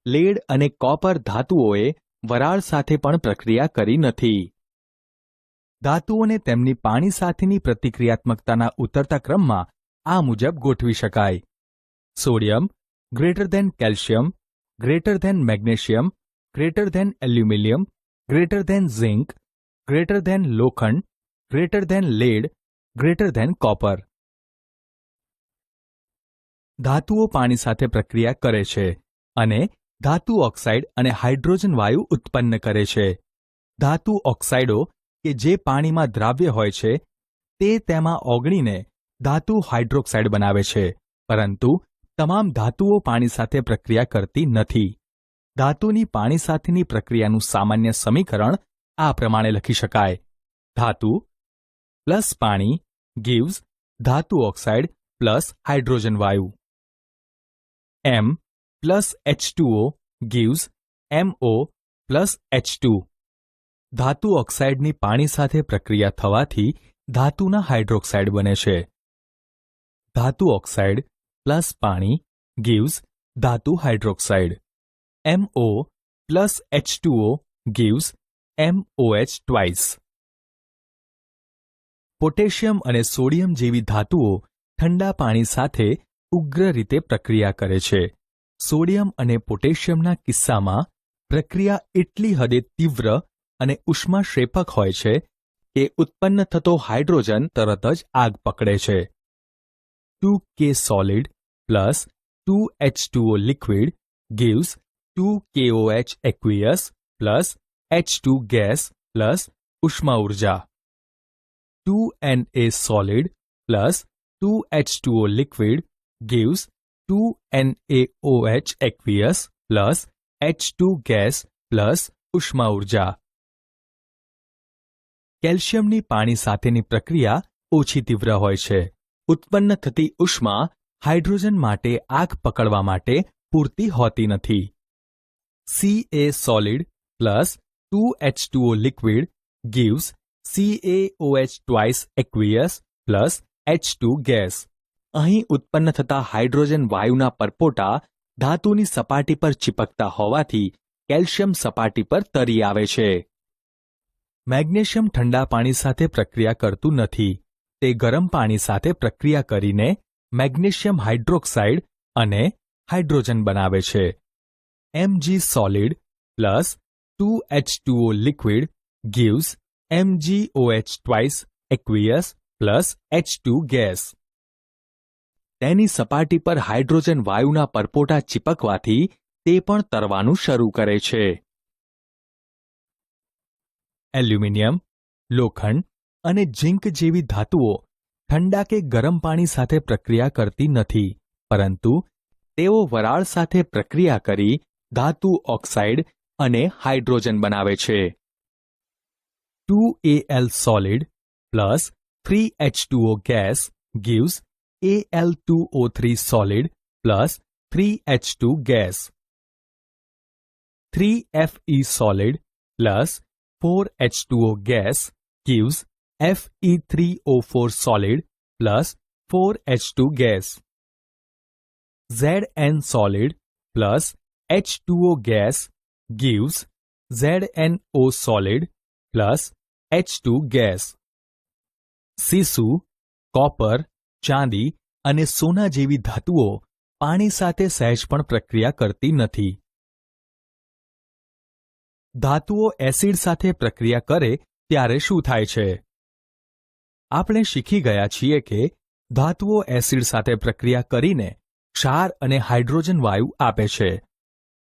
લેડ અને કોપર ધાતુઓએ વરાળ સાથે પણ પ્રક્રિયા કરી નથી. ધાતુઓને તેમની પાણી સાથેની પ્રતિક્રિયાત્મકતાના ઉતરતા ક્રમમાં આ મુજબ ગોઠવી શકાય: sodium greater than calcium, greater than magnesium, greater than aluminium, greater than zinc, greater than લોખંડ, greater than lead, greater than copper. ધાતુઓ પાણી સાથે પ્રક્રિયા કરે છે અને ધાતુ ઓક્સાઇડ અને હાઇડ્રોજન વાયુ ઉત્પન્ન કરે છે. ધાતુ ઓક્સાઇડો કે જે પાણીમાં દ્રાવ્ય હોય છે તે તેમાં ઓગળીને ધાતુ હાઇડ્રોક્સાઇડ બનાવે છે, પરંતુ તમામ ધાતુઓ પાણી સાથે પ્રક્રિયા કરતી નથી. ધાતુની પાણી સાથેની પ્રક્રિયાનું સામાન્ય સમીકરણ આ પ્રમાણે લખી શકાય: ધાતુ પ્લસ પાણી gives ધાતુ ઓક્સાઇડ પ્લસ હાઇડ્રોજન વાયુ. M plus H2O gives MO plus H2. ધાતુ ઓક્સાઇડની પાણી સાથે પ્રક્રિયા થવાથી ધાતુના હાઇડ્રોક્સાઇડ બને છે. ધાતુ ઓક્સાઇડ પ્લસ પાણી gives ધાતુ hydroxide. MO plus H2O gives MOH twice. Potassium અને સોડિયમ જેવી ધાતુઓ ઠંડા પાણી સાથે ઉગ્ર રીતે પ્રક્રિયા કરે છે. સોડિયમ અને પોટેશિયમના કિસ્સામાં પ્રક્રિયા એટલી હદે તીવ્ર અને ઉષ્માક્ષેપક હોય છે કે ઉત્પન્ન થતો હાઇડ્રોજન તરત જ આગ પકડે છે. 2K solid plus 2H2O liquid gives 2KOH aqueous plus H2 gas plus ઉષ્મા ઉર્જા. 2Na solid plus 2H2O liquid gives 2NaOH aqueous plus H2 gas plus ઉષ્મા ઉર્જા. કેલ્શિયમની પાણી સાથેની પ્રક્રિયા ઓછી તીવ્ર હોય છે. ઉત્પન્ન થતી ઉષ્મા હાઇડ્રોજન માટે આગ પકડવા માટે પૂરતી હોતી નથી. Ca solid plus 2H2O liquid gives CaOH twice aqueous plus H2 gas. અહીં ઉત્પન્ન થતા હાઇડ્રોજન વાયુના પરપોટા ધાતુની સપાટી પર ચિપકતા હોવાથી કેલ્શિયમ સપાટી પર તરી આવે છે. મેગ્નેશિયમ ઠંડા પાણી સાથે પ્રક્રિયા કરતું નથી. તે ગરમ પાણી સાથે પ્રક્રિયા કરીને મેગ્નેશિયમ હાઇડ્રોક્સાઇડ અને હાઇડ્રોજન બનાવે છે. Mg solid plus 2H2O liquid gives MgOH twice aqueous plus H2 gas. તેની સપાટી પર હાઇડ્રોજન વાયુના પરપોટા ચિપકવાથી તે પણ તરવાનું શરૂ કરે છે. એલ્યુમિનિયમ, લોખંડ અને ઝિંક જેવી ધાતુઓ ઠંડા કે ગરમ પાણી સાથે પ્રક્રિયા કરતી નથી, પરંતુ તેઓ વરાળ સાથે પ્રક્રિયા કરી ધાતુ ઓક્સાઇડ અને હાઇડ્રોજન બનાવે છે. 2Al solid plus 3H2O gas gives Al2O3 solid plus 3H2 gas. 3Fe solid plus 4H2O gas gives Fe3O4 solid plus 4H2 gas. Zn solid plus H2O gas gives ZnO solid plus H2 gas. સીસુ, copper, ચાંદી અને સોના જેવી ધાતુઓ પાણી સાથે સહેજ પણ પ્રક્રિયા કરતી નથી. ધાતુઓ એસિડ સાથે પ્રક્રિયા કરે ત્યારે શું થાય છે? આપણે શીખી ગયા છીએ કે ધાતુઓ એસિડ સાથે પ્રક્રિયા કરીને ક્ષાર અને હાઇડ્રોજન વાયુ આપે છે.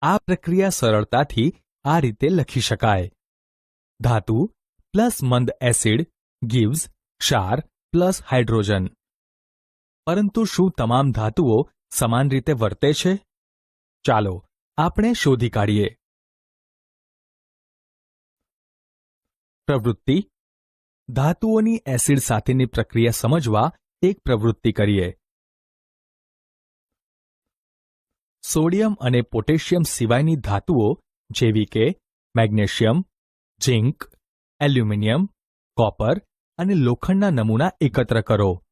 આ પ્રક્રિયા સરળતાથી આ રીતે લખી શકાય: ધાતુ પ્લસ મંદ એસિડ gives ક્ષાર પ્લસ હાઇડ્રોજન. પરંતુ શું તમામ ધાતુઓ સમાન રીતે વર્તે છે? ચાલો આપણે શોધી કાઢીએ. પ્રવૃત્તિ. ધાતુઓની એસિડ સાથેની પ્રક્રિયા સમજવા એક પ્રવૃત્તિ કરીએ. સોડિયમ અને પોટેશિયમ સિવાયની ધાતુઓ જેવી કે મેગ્નેશિયમ, ઝિંક, એલ્યુમિનિયમ, કોપર અને લોખંડના નમૂના એકત્ર કરો.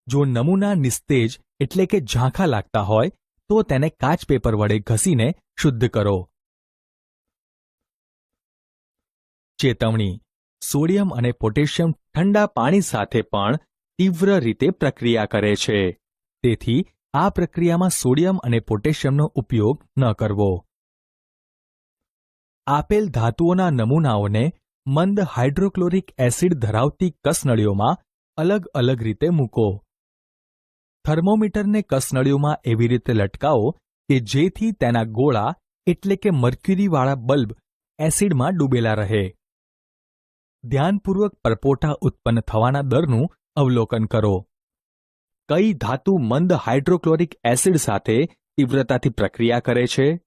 જો નમૂના નિસ્તેજ એટલે કે ઝાંખા લાગતા હોય તો તેને કાચ પેપર વડે ઘસીને શુદ્ધ કરો. ચેતવણી. સોડિયમ અને પોટેશિયમ ઠંડા પાણી સાથે પણ તીવ્ર રીતે પ્રક્રિયા કરે છે. તેથી આ પ્રક્રિયામાં સોડિયમ અને પોટેશિયમનો ઉપયોગ ન કરવો. આપેલ ધાતુઓના નમૂનાઓને મંદ હાઇડ્રોક્લોરિક એસિડ ધરાવતી કસનળીઓમાં અલગ અલગ રીતે મૂકો. થર્મોમીટરને કસનળીઓમાં એવી રીતે લટકાવો કે જેથી તેના ગોળા એટલે કે મર્ક્યુરીવાળા બલ્બ એસિડમાં ડૂબેલા રહે. ધ્યાનપૂર્વક પરપોટા ઉત્પન્ન થવાના દરનું અવલોકન કરો. કઈ ધાતુ મંદ હાઇડ્રોક્લોરિક એસિડ સાથે તીવ્રતાથી પ્રક્રિયા કરે છે?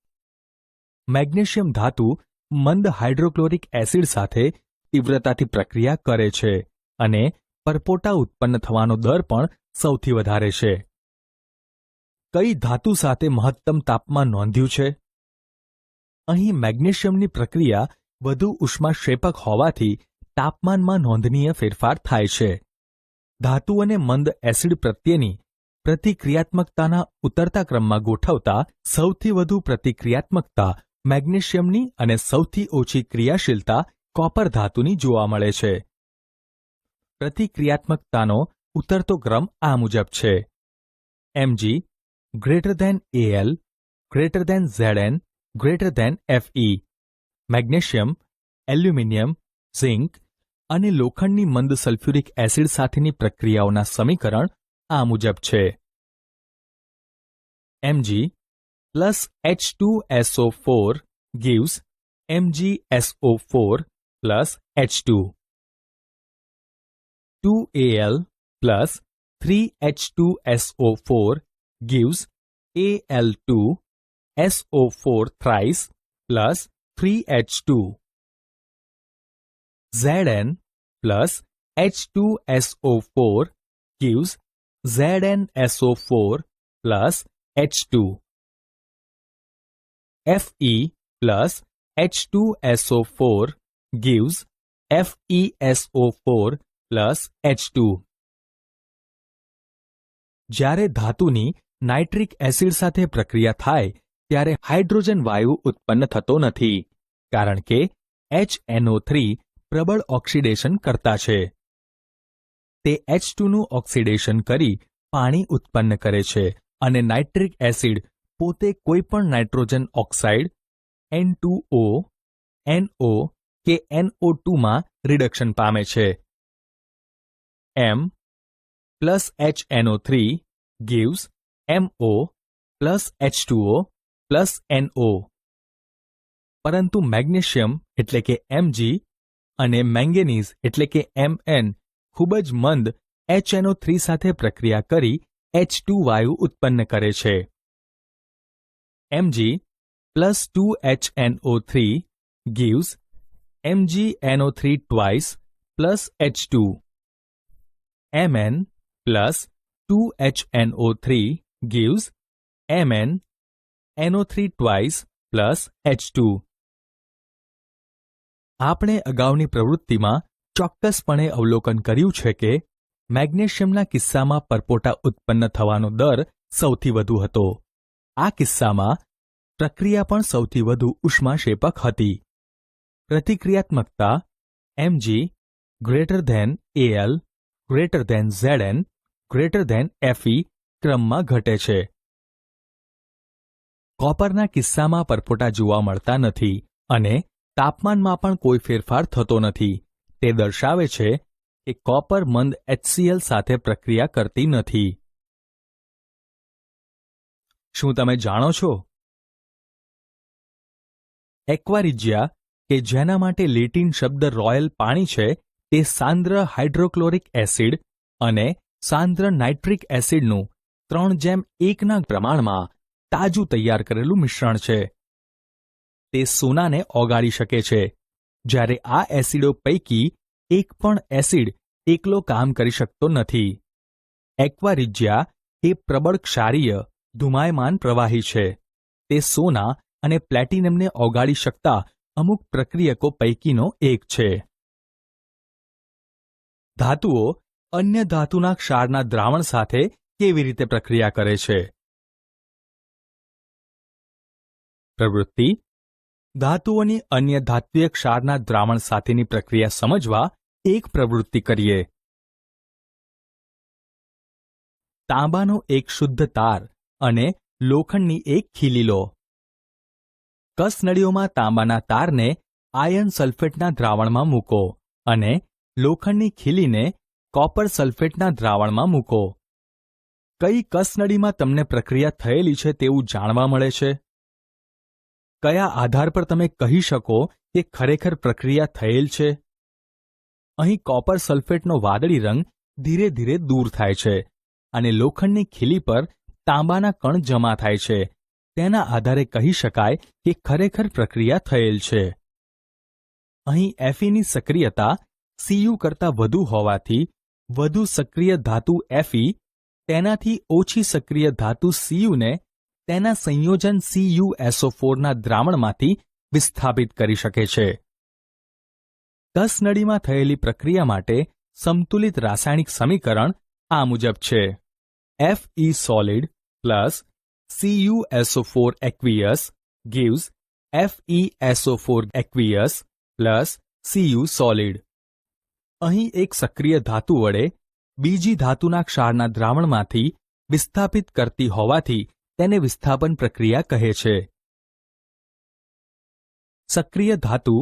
મેગ્નેશિયમ ધાતુ મંદ હાઇડ્રોક્લોરિક એસિડ સાથે તીવ્રતાથી પ્રક્રિયા કરે છે અને પરપોટા ઉત્પન્ન થવાનો દર પણ સૌથી વધારે છે. કઈ ધાતુ સાથે મહત્તમ તાપમાન નોંધ્યું છે? અહીં મેગ્નેશિયમની પ્રક્રિયા વધુ ઉષ્માક્ષેપક હોવાથી તાપમાનમાં નોંધનીય ફેરફાર થાય છે. ધાતુઓને મંદ એસિડ પ્રત્યેની પ્રતિક્રિયાત્મકતાના ઉતરતા ક્રમમાં ગોઠવતા સૌથી વધુ પ્રતિક્રિયાત્મકતા મેગ્નેશિયમની અને સૌથી ઓછી ક્રિયાશીલતા કોપર ધાતુની જોવા મળે છે. પ્રતિક્રિયાત્મકતાનો ઉતરતો ક્રમ આ મુજબ છે: Mg > Al > Zn > Fe. Magnesium, aluminium, zinc અને લોખંડની મંદ સલ્ફ્યુરિક એસિડ સાથેની પ્રક્રિયાઓના સમીકરણ આ મુજબ છે: Mg plus H2SO4 gives MgSO4 plus H2. 2Al plus 3H2SO4 gives Al2SO4 thrice plus 3H2. Zn plus H2SO4 gives ZnSO4 plus H2. Fe plus H2SO4 gives FeSO4 plus H2. જ્યારે ધાતુની nitric acid સાથે પ્રક્રિયા થાય ત્યારે hydrogen વાયુ ઉત્પન્ન થતો નથી, કારણ કે HNO3 પ્રબળ ઓક્સિડેશન કરતા છે. તે H2નું ઓક્સિડેશન કરી પાણી ઉત્પન્ન કરે છે અને નાઇટ્રિક એસિડ પોતે કોઈપણ નાઇટ્રોજન ઓક્સાઇડ N2O, NO કે NO2માં રિડક્શન પામે છે. M plus HNO3 gives MO plus H2O plus NO. પરંતુ મેગ્નેશિયમ એટલે કે Mg અને મેંગેનીઝ એટલે કે Mn ખૂબ જ મંદ HNO3 સાથે પ્રક્રિયા કરી H2 વાયુ ઉત્પન્ન કરે છે. Mg plus 2HNO3 gives MgNO3 twice plus H2. Mn plus 2HNO3 gives MnNO3 twice plus H2. આપણે અગાઉની પ્રવૃત્તિમાં ચોક્કસપણે અવલોકન કર્યું છે કે મેગ્નેશિયમના કિસ્સામાં પરપોટા ઉત્પન્ન થવાનો દર સૌથી વધુ હતો. આ કિસ્સામાં પ્રક્રિયા પણ સૌથી વધુ ઉષ્માક્ષેપક હતી. પ્રતિક્રિયાત્મકતા Mg > Al > Zn > Fe ક્રમમાં ઘટે છે. કોપરના કિસ્સામાં પરપોટા જોવા મળતા નથી અને તાપમાનમાં પણ કોઈ ફેરફાર થતો નથી. તે દર્શાવે છે કે કોપર મંદ HCl સાથે પ્રક્રિયા કરતી નથી. શું તમે જાણો છો? એક્વારિજિયા કે જેના માટે લેટિન શબ્દ રોયલ પાણી છે તે સાંદ્ર હાઇડ્રોક્લોરિક એસિડ અને સાંદ્ર નાઇટ્રિક એસિડનું 3:1 પ્રમાણમાં તાજું તૈયાર કરેલું મિશ્રણ છે. તે સોનાને ઓગાળી શકે છે, જ્યારે આ એસિડો પૈકી એક પણ એસિડ એકલો કામ કરી શકતો નથી. એક્વા એ પ્રબળ ક્ષારીય ધુમાયમાન પ્રવાહી છે. તે સોના અને પ્લેટિનમને ઓગાળી શકતા અમુક પ્રક્રિયકો પૈકીનો એક છે. ધાતુઓ અન્ય ધાતુના ક્ષારના દ્રાવણ સાથે કેવી રીતે પ્રક્રિયા કરે છે? પ્રવૃત્તિ: ધાતુઓની અન્ય ધાત્વિય ક્ષારના દ્રાવણ સાથેની પ્રક્રિયા સમજવા એક પ્રવૃત્તિ કરીએ. તાંબાનો એક શુદ્ધ તાર અને લોખંડની એક ખીલી લો. કસનળીઓમાં તાંબાના તારને આયર્ન સલ્ફેટના દ્રાવણમાં મૂકો અને લોખંડની ખીલીને કોપર સલ્ફેટના દ્રાવણમાં મૂકો. કઈ કસનળીમાં તમને પ્રક્રિયા થયેલી છે તેવું જાણવા મળે છે? કયા આધાર પર તમે કહી શકો કે ખરેખર પ્રક્રિયા થયેલ છે? અહીં કોપર સલ્ફેટનો વાદળી રંગ ધીરે ધીરે દૂર થાય છે અને લોખંડની ખીલી પર તાંબાના કણ જમા થાય છે. તેના આધારે કહી શકાય કે ખરેખર પ્રક્રિયા થયેલ છે. અહીં Feની સક્રિયતા Cu કરતાં વધુ હોવાથી વધુ સક્રિય ધાતુ Fe તેનાથી ઓછી સક્રિય ધાતુ Cuને તેના સંયોજન CuSO4ના દ્રાવણમાંથી વિસ્થાપિત કરી શકે છે. કસનળીમાં થયેલી પ્રક્રિયા માટે સમતુલિત રાસાયણિક સમીકરણ આ મુજબ છે: Fe solid plus CuSO4 aqueous gives FeSO4 aqueous plus Cu solid. અહીં એક સક્રિય ધાતુ વડે બીજી ધાતુના ક્ષારના દ્રાવણમાંથી વિસ્થાપિત કરતી હોવાથી તેને વિસ્થાપન પ્રક્રિયા કહે છે. સક્રિય ધાતુ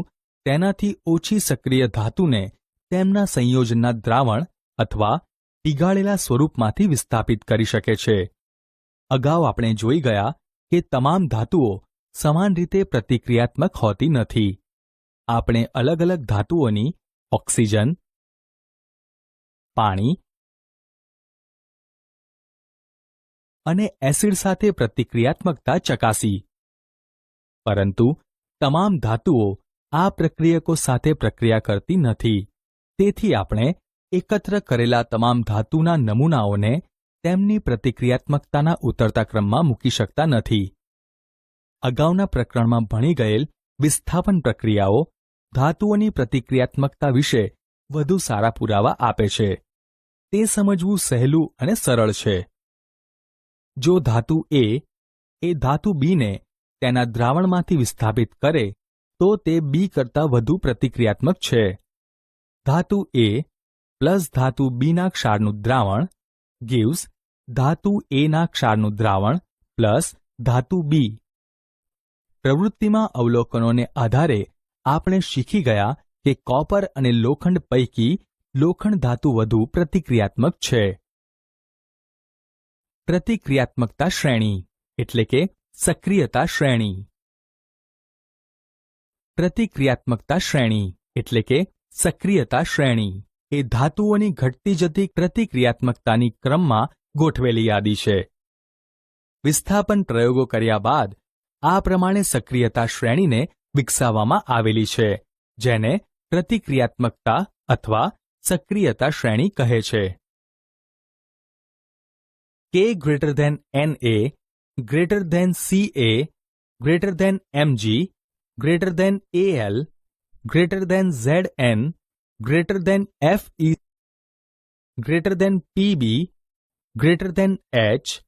તેનાથી ઓછી સક્રિય ધાતુને તેમના સંયોજનના દ્રાવણ અથવા પીગાળેલા સ્વરૂપમાંથી વિસ્થાપિત કરી શકે છે. અગાઉ આપણે જોઈ ગયા કે તમામ ધાતુઓ સમાન રીતે પ્રતિક્રિયાત્મક હોતી નથી. આપણે અલગ અલગ ધાતુઓની ઓક્સિજન, પાણી અને એસિડ સાથે પ્રતિક્રિયાત્મકતા ચકાસી, પરંતુ તમામ ધાતુઓ આ પ્રક્રિયકો સાથે પ્રક્રિયા કરતી નથી. તેથી આપણે એકત્ર કરેલા તમામ ધાતુના નમૂનાઓને તેમની પ્રતિક્રિયાત્મકતાના ઉતરતા ક્રમમાં મૂકી શકતા નથી. અગાઉના પ્રકરણમાં ભણી ગયેલ વિસ્થાપન પ્રક્રિયાઓ ધાતુઓની પ્રતિક્રિયાત્મકતા વિશે વધુ સારા પુરાવા આપે છે. તે સમજવું સહેલું અને સરળ છે. જો ધાતુ A એ ધાતુ Bને તેના દ્રાવણમાંથી વિસ્થાપિત કરે તો તે B કરતાં વધુ પ્રતિક્રિયાત્મક છે. ધાતુ A પ્લસ ધાતુ Bના ક્ષારનું દ્રાવણ gives ધાતુ Aના ક્ષારનું દ્રાવણ પ્લસ ધાતુ B. પ્રવૃત્તિમાં અવલોકનોને આધારે આપણે શીખી ગયા કે કોપર અને લોખંડ પૈકી લોખંડ ધાતુ વધુ પ્રતિક્રિયાત્મક છે. પ્રતિક્રિયાત્મકતા શ્રેણી એટલે કે સક્રિયતા શ્રેણી. પ્રતિક્રિયાત્મકતા શ્રેણી એટલે કે સક્રિયતા શ્રેણી એ ધાતુઓની ઘટતી જતી પ્રતિક્રિયાત્મકતાની ક્રમમાં ગોઠવેલી યાદી છે. વિસ્થાપન પ્રયોગો કર્યા બાદ આ પ્રમાણે સક્રિયતા શ્રેણીને વિકસાવવામાં આવેલી છે, જેને પ્રતિક્રિયાત્મકતા અથવા સક્રિયતા શ્રેણી કહે છે. K greater than Na greater than Ca greater than Mg greater than Al greater than Zn greater than Fe greater than Pb greater than H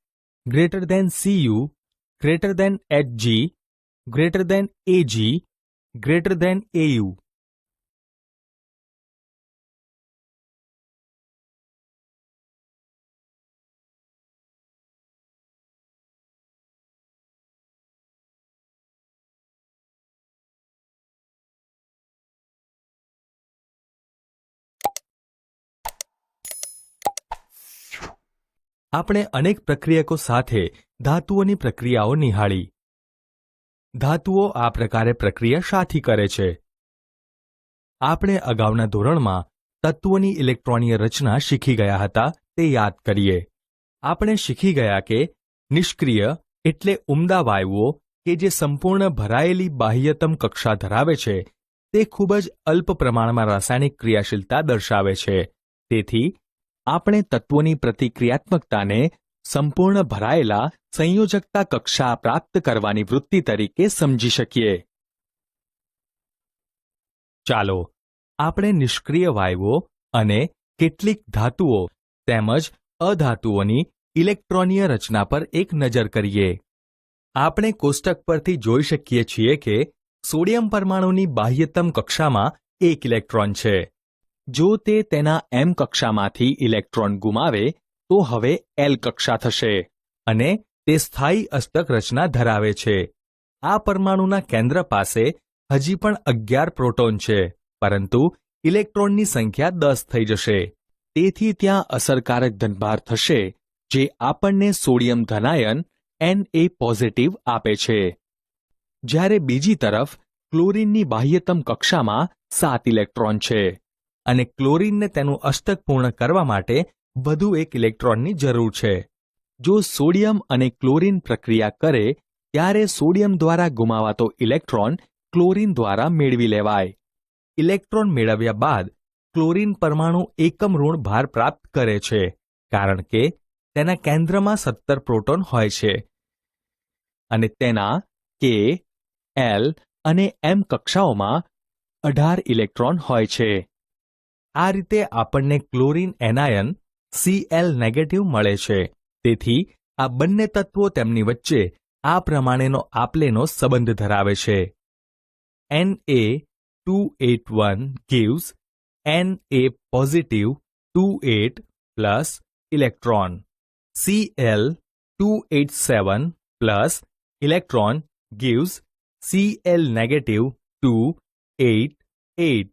greater than Cu greater than Hg greater than Ag greater than Au. આપણે અનેક પ્રક્રિયકો સાથે ધાતુઓની પ્રક્રિયાઓ નિહાળી. ધાતુઓ આ પ્રકારે પ્રક્રિયા શાથી કરે છે આપણે અગાઉના ધોરણમાં તત્વોની ઇલેક્ટ્રોનીય રચના શીખી ગયા હતા તે યાદ કરીએ. આપણે શીખી ગયા કે નિષ્ક્રિય એટલે ઉમદા વાયુઓ કે જે સંપૂર્ણ ભરાયેલી બાહ્યતમ કક્ષા ધરાવે છે તે ખૂબ જ અલ્પ પ્રમાણમાં રાસાયણિક ક્રિયાશીલતા દર્શાવે છે. તેથી આપણે તત્વોની પ્રતિક્રિયાત્મકતાને સંપૂર્ણ ભરાયેલા સંયોજકતા કક્ષા પ્રાપ્ત કરવાની વૃત્તિ તરીકે સમજી શકીએ. ચાલો આપણે નિષ્ક્રિય વાયુઓ અને કેટલીક ધાતુઓ તેમજ અધાતુઓની ઇલેક્ટ્રોનીય રચના પર એક નજર કરીએ. આપણે કોષ્ટક પરથી જોઈ શકીએ છીએ કે સોડિયમ પરમાણુની બાહ્યતમ કક્ષામાં એક ઇલેક્ટ્રોન છે. જો તે તેના M કક્ષામાંથી ઇલેક્ટ્રોન ગુમાવે તો હવે L કક્ષા થશે અને તે સ્થાયી અષ્ટક રચના ધરાવે છે. આ પરમાણુના કેન્દ્ર પાસે હજી પણ 11 પ્રોટોન છે, પરંતુ ઇલેક્ટ્રોનની સંખ્યા 10 થઈ જશે. તેથી ત્યાં અસરકારક ધનભાર થશે જે આપણને સોડિયમ ધનાયન Na પોઝિટિવ આપે છે. જ્યારે બીજી તરફ ક્લોરીનની બાહ્યતમ કક્ષામાં 7 ઇલેક્ટ્રોન છે અને ક્લોરીનને તેનું અષ્ટક પૂર્ણ કરવા માટે વધુ એક ઇલેક્ટ્રોનની જરૂર છે. જો સોડિયમ અને ક્લોરીન પ્રક્રિયા કરે ત્યારે સોડિયમ દ્વારા ગુમાવાતો ઇલેક્ટ્રોન ક્લોરીન દ્વારા મેળવી લેવાય. ઇલેક્ટ્રોન મેળવ્યા બાદ ક્લોરીન પરમાણુ એકમ ઋણ ભાર પ્રાપ્ત કરે છે કારણ કે તેના કેન્દ્રમાં 17 પ્રોટોન હોય છે અને તેના K, L અને M કક્ષાઓમાં 18 ઇલેક્ટ્રોન હોય છે. આ રીતે આપણને ક્લોરીન એનાયન Cl નેગેટિવ મળે છે. તેથી આ બંને તત્વો તેમની વચ્ચે આ પ્રમાણેનો આપલેનો સંબંધ ધરાવે છે. Na281 gives Na positive 28 plus electron. Cl287 plus electron gives Cl negative 288.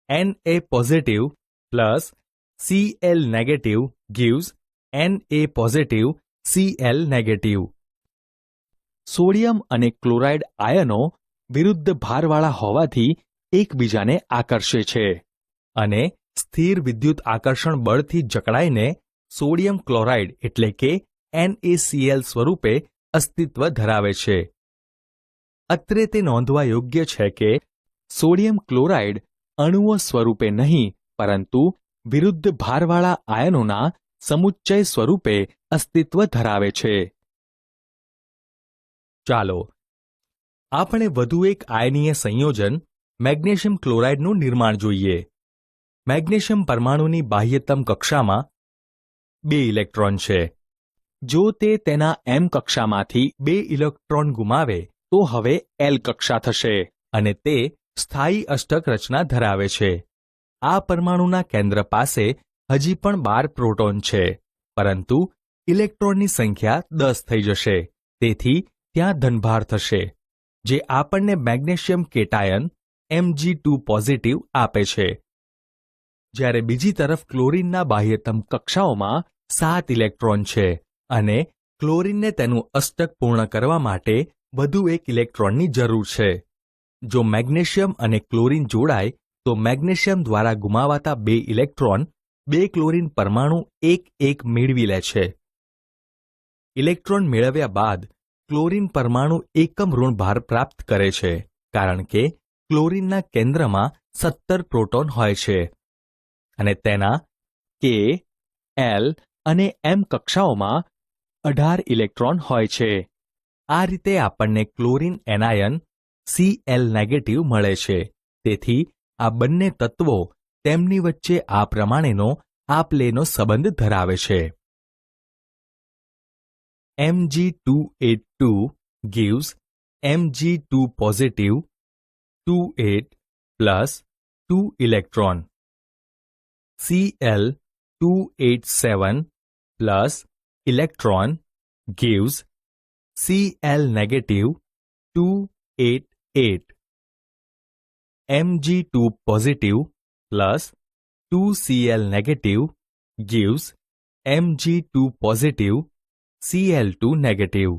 Na positive plus Cl negative gives Na positive Cl negative. Sodium અને ક્લોરાઇડ આયનો વિરુદ્ધ ભારવાળા હોવાથી એકબીજાને આકર્ષે છે અને સ્થિર વિદ્યુત આકર્ષણ બળથી જકડાઈને સોડિયમ ક્લોરાઇડ એટલે કે NaCl સ્વરૂપે અસ્તિત્વ ધરાવે છે. અત્રે તે નોંધવા યોગ્ય છે કે સોડિયમ ક્લોરાઇડ અણુઓ સ્વરૂપે નહીં પરંતુ વિરુદ્ધ ભારવાળા આયનોના સમુચ્ચય સ્વરૂપે અસ્તિત્વ ધરાવે છે. ચાલો આપણે વધુ એક આયનીય સંયોજન મેગ્નેશિયમ ક્લોરાઇડનું નિર્માણ જોઈએ. મેગ્નેશિયમ પરમાણુની બાહ્યતમ કક્ષામાં 2 ઇલેક્ટ્રોન છે. જો તે તેના M કક્ષામાંથી 2 ઇલેક્ટ્રોન ગુમાવે તો હવે L કક્ષા થશે અને તે સ્થાયી અષ્ટક રચના ધરાવે છે. આ પરમાણુના કેન્દ્ર પાસે હજી પણ 12 પ્રોટોન છે, પરંતુ ઇલેક્ટ્રોનની સંખ્યા 10 થઈ જશે. તેથી ત્યાં ધનભાર થશે જે આપણને મેગ્નેશિયમ કેટાયન Mg2 પોઝિટિવ આપે છે. જ્યારે બીજી તરફ ક્લોરીનના બાહ્યતમ કક્ષાઓમાં 7 ઇલેક્ટ્રોન છે અને ક્લોરીનને તેનું અષ્ટક પૂર્ણ કરવા માટે વધુ એક ઇલેક્ટ્રોનની જરૂર છે. જો મેગ્નેશિયમ અને ક્લોરીન જોડાય તો મેગ્નેશિયમ દ્વારા ગુમાવાતા 2 ઇલેક્ટ્રોન 2 ક્લોરીન પરમાણુ એક મેળવી લે છે. ઇલેક્ટ્રોન મેળવ્યા બાદ ક્લોરીન પરમાણુ એકમ ઋણ ભાર પ્રાપ્ત કરે છે કારણ કે ક્લોરીનના કેન્દ્રમાં 17 પ્રોટોન હોય છે અને તેના K, L અને M કક્ષાઓમાં 18 ઇલેક્ટ્રોન હોય છે. આ રીતે આપણને ક્લોરીન એનાયન Cl નેગેટિવ મળે છે. તેથી આ બંને તત્વો તેમની વચ્ચે આ પ્રમાણેનો આપલેનો સંબંધ ધરાવે છે. Mg282 gives Mg2 positive 28 plus 2 electron. Cl287 plus electron gives Cl negative 288. Mg2 positive plus 2Cl negative gives Mg2 positive Cl2 negative.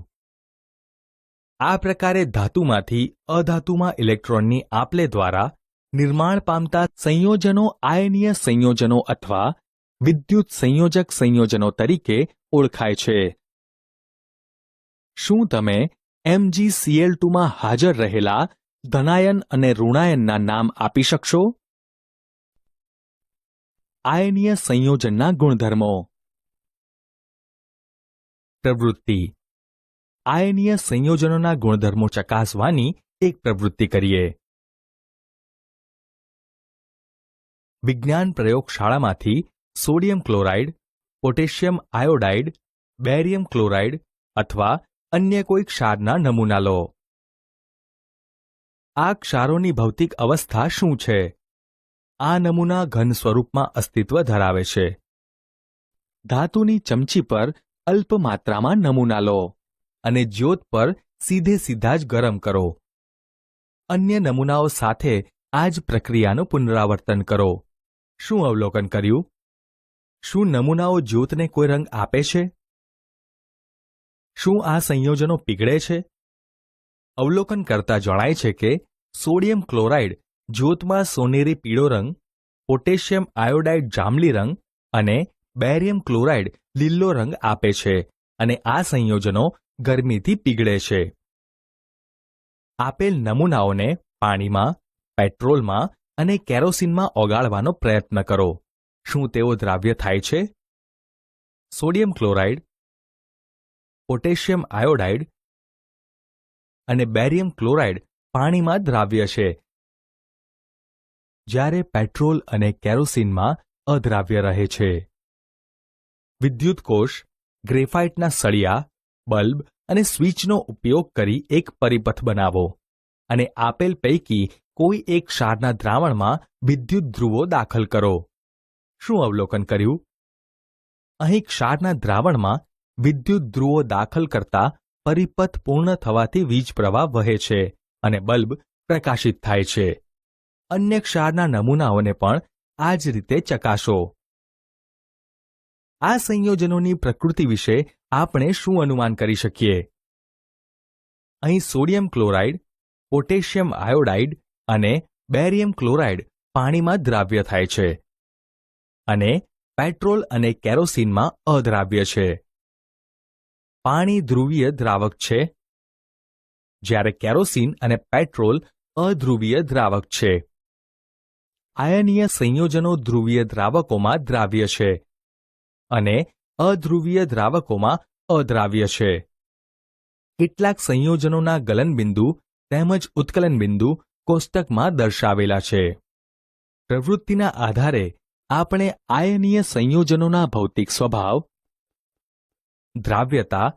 આ પ્રકારે ધાતુમાંથી અધાતુમાં ઇલેક્ટ્રોનની આપલે દ્વારા નિર્માણ પામતા સંયોજનો આયનીય સંયોજનો અથવા વિદ્યુત સંયોજક સંયોજનો તરીકે ઓળખાય છે. શું તમે MgCl2 માં હાજર રહેલા ધનાયન અને ઋણાયનના નામ આપી શકશો? આયનીય સંયોજનના ગુણધર્મો. પ્રવૃત્તિ. આયનીય સંયોજનોના ગુણધર્મો ચકાસવાની એક પ્રવૃત્તિ કરીએ. વિજ્ઞાન પ્રયોગશાળામાંથી sodium chloride, potassium iodide, barium chloride અથવા અન્ય કોઈ ક્ષારના નમૂના લો. આ ક્ષારોની ભૌતિક અવસ્થા શું છે? આ નમૂના ઘન સ્વરૂપમાં અસ્તિત્વ ધરાવે છે. ધાતુની ચમચી પર અલ્પ માત્રામાં નમૂના લો અને જ્યોત પર સીધા જ ગરમ કરો. અન્ય નમૂનાઓ સાથે આ જ પ્રક્રિયાનું પુનરાવર્તન કરો. શું અવલોકન કર્યું? શું નમૂનાઓ જ્યોતને કોઈ રંગ આપે છે? શું આ સંયોજનો પીગળે છે? અવલોકન કરતા જણાય છે કે સોડિયમ ક્લોરાઇડ જ્યોતમાં સોનેરી પીળો રંગ, પોટેશિયમ આયોડાઇડ જાંબલી રંગ અને બેરિયમ ક્લોરાઇડ લીલો રંગ આપે છે અને આ સંયોજનો ગરમીથી પીગળે છે. આપેલ નમૂનાઓને પાણીમાં, પેટ્રોલમાં અને કેરોસીનમાં ઓગાળવાનો પ્રયત્ન કરો. શું તેઓ દ્રાવ્ય થાય છે? સોડિયમ ક્લોરાઇડ, પોટેશિયમ આયોડાઇડ અને બેરિયમ ક્લોરાઇડ પાણીમાં દ્રાવ્ય છે, જ્યારે પેટ્રોલ અને કેરોસીનમાં અદ્રાવ્ય રહે છે. વિદ્યુત કોષ, ગ્રેફાઇટના સળિયા, બલ્બ અને સ્વિચનો ઉપયોગ કરી એક પરિપથ બનાવો અને આપેલ પૈકી કોઈ એક ક્ષારના દ્રાવણમાં વિદ્યુત ધ્રુવો દાખલ કરો. શું અવલોકન કર્યું? અહીં ક્ષારના દ્રાવણમાં વિદ્યુત ધ્રુવો દાખલ કરતા પરિપથ પૂર્ણ થવાથી વીજ પ્રવાહ વહે છે અને બલ્બ પ્રકાશિત થાય છે. અન્ય ક્ષારના નમૂનાઓને પણ આ જ રીતે ચકાસો. આ સંયોજનોની પ્રકૃતિ વિશે આપણે શું અનુમાન કરી શકીએ? અહીં સોડિયમ ક્લોરાઇડ, પોટેશિયમ આયોડાઇડ અને બેરિયમ ક્લોરાઇડ પાણીમાં દ્રાવ્ય થાય છે અને પેટ્રોલ અને કેરોસીનમાં અદ્રાવ્ય છે. પાણી ધ્રુવીય દ્રાવક છે, જ્યારે કેરોસીન અને પેટ્રોલ અધ્રુવીય દ્રાવક છે. આયનીય સંયોજનો ધ્રુવીય દ્રાવકોમાં દ્રાવ્ય છે અને અધ્રુવીય દ્રાવકોમાં અદ્રાવ્ય છે. કેટલાક સંયોજનોના ગલનબિંદુ તેમજ ઉત્કલનબિંદુ કોષ્ટકમાં દર્શાવેલા છે. પ્રવૃત્તિના આધારે આપણે આયનીય સંયોજનોના ભૌતિક સ્વભાવ, દ્રાવ્યતા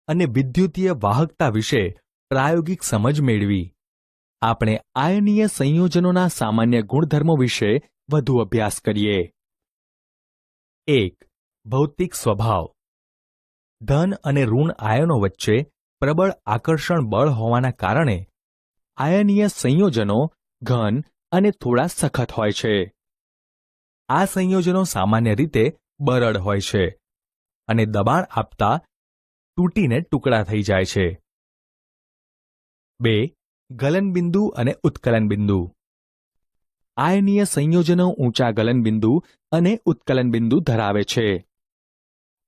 અને વિદ્યુતીય વાહકતા વિશે પ્રાયોગિક સમજ મેળવી. આપણે આયનીય સંયોજનોના સામાન્ય ગુણધર્મો વિશે વધુ અભ્યાસ કરીએ. 1. ભૌતિક સ્વભાવ. ધન અને ઋણ આયનો વચ્ચે પ્રબળ આકર્ષણ બળ હોવાના કારણે આયનીય સંયોજનો ઘન અને થોડા સખત હોય છે. આ સંયોજનો સામાન્ય રીતે બરડ હોય છે અને દબાણ આપતા તૂટીને ટુકડા થઈ જાય છે. 2. ગલનબિંદુ અને ઉત્કલનબિંદુ. આયનીય સંયોજનો ઊંચા ગલનબિંદુ અને ઉત્કલનબિંદુ ધરાવે છે.